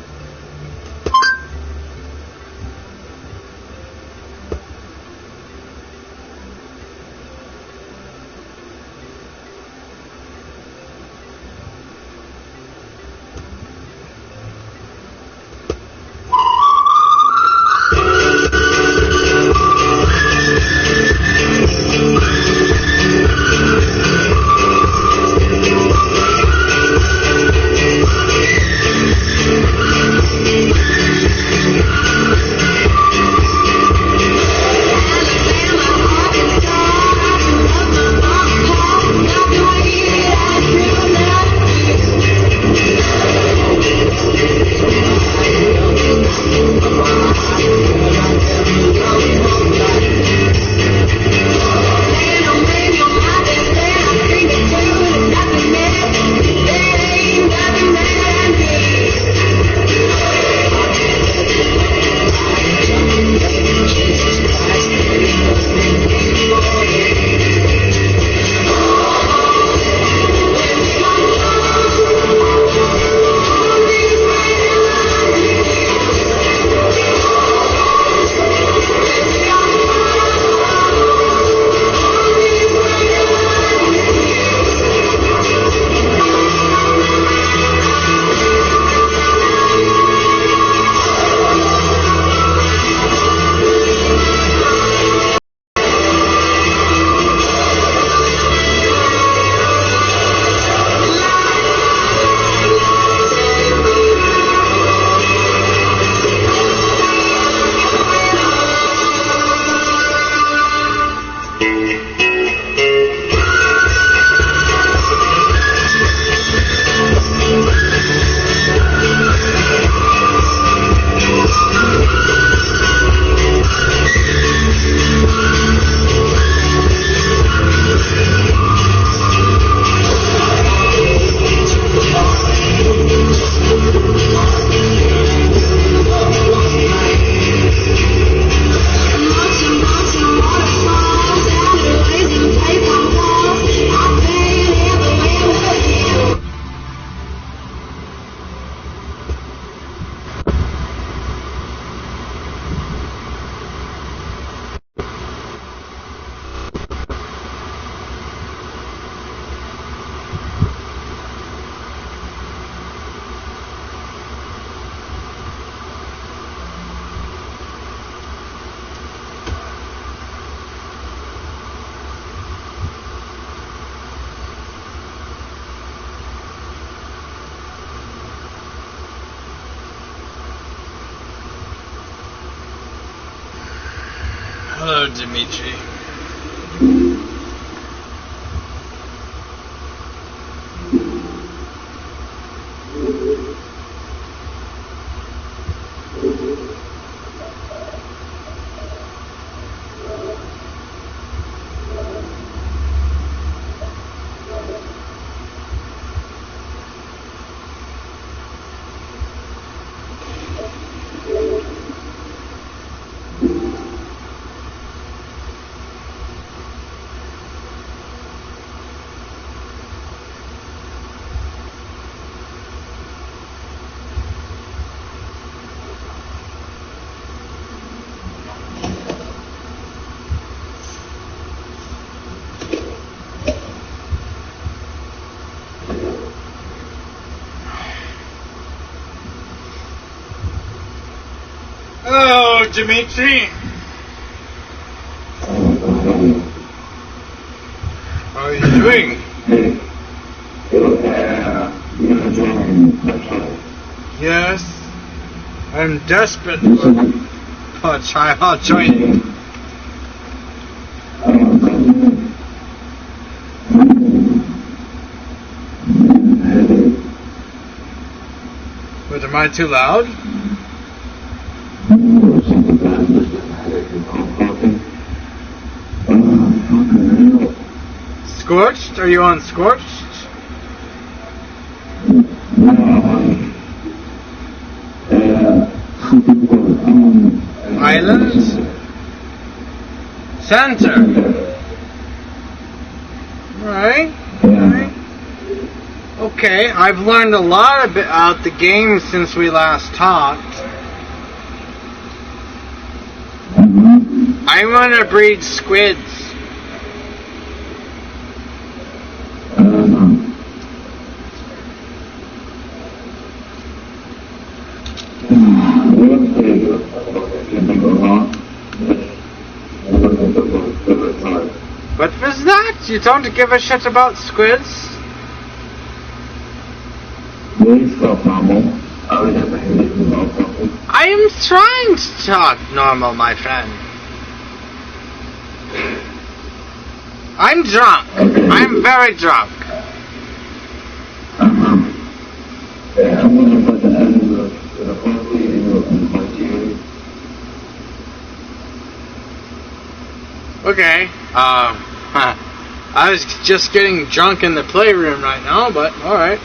Hello, Dimitri. Hello, Dimitri. How are you doing? Yes, I'm desperate, but I'll join you. But am I too loud? Scorched? Are you on Scorched? Islands? Center? Right. Okay, I've learned a lot about the game since we last talked. I'm gonna breed squids. What was that? You don't give a shit about squids? I am trying to talk normal, my friend. I'm drunk. I'm very drunk. Okay. I was just getting drunk in the playroom right now, but alright.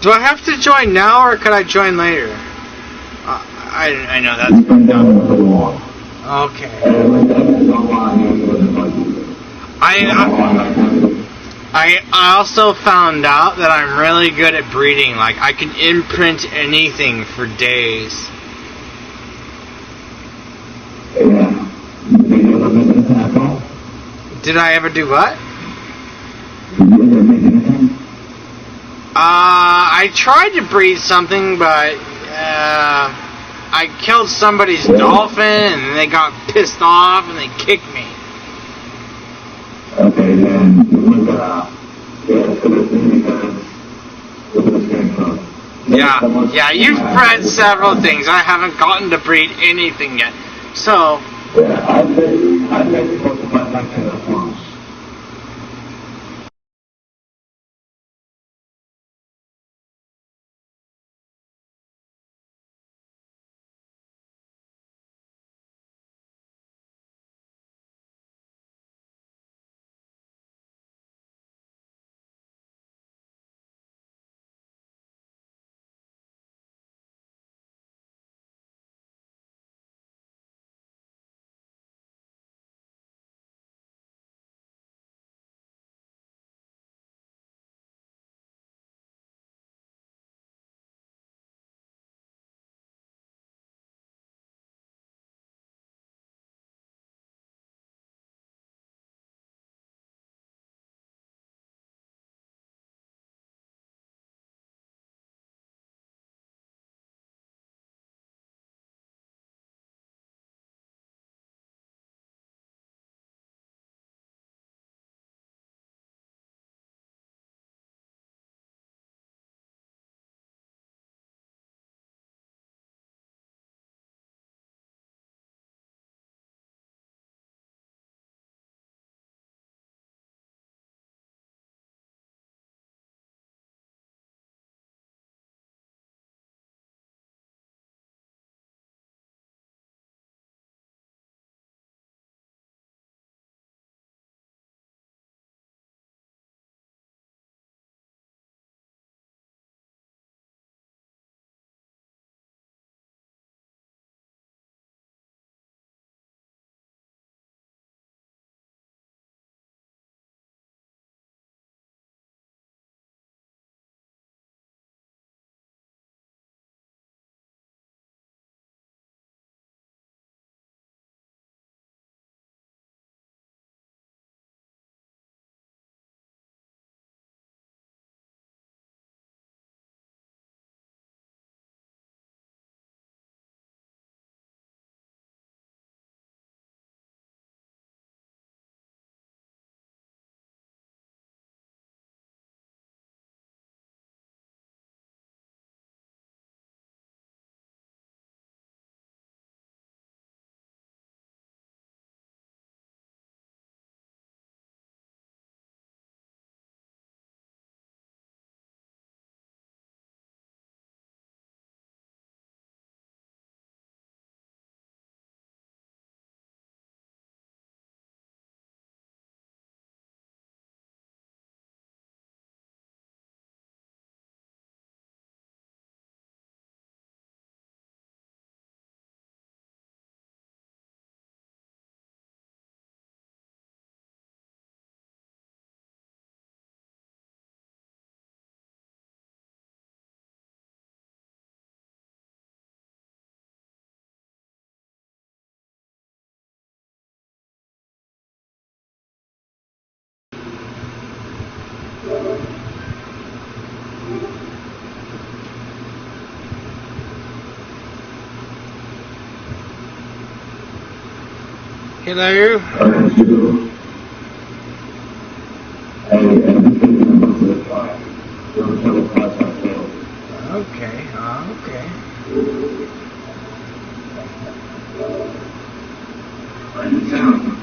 Do I have to join now, or could I join later? I know that's okay. I also found out that I'm really good at breeding. Like, I can imprint anything for days. Did I ever do what? I tried to breed something, but I killed somebody's dolphin, and they got pissed off, and they kicked me. Okay, then Yeah, you've bred several things. I haven't gotten to breed anything yet. So... Yeah, I'd say supposed to find back to the farms. Hello? Okay, okay. I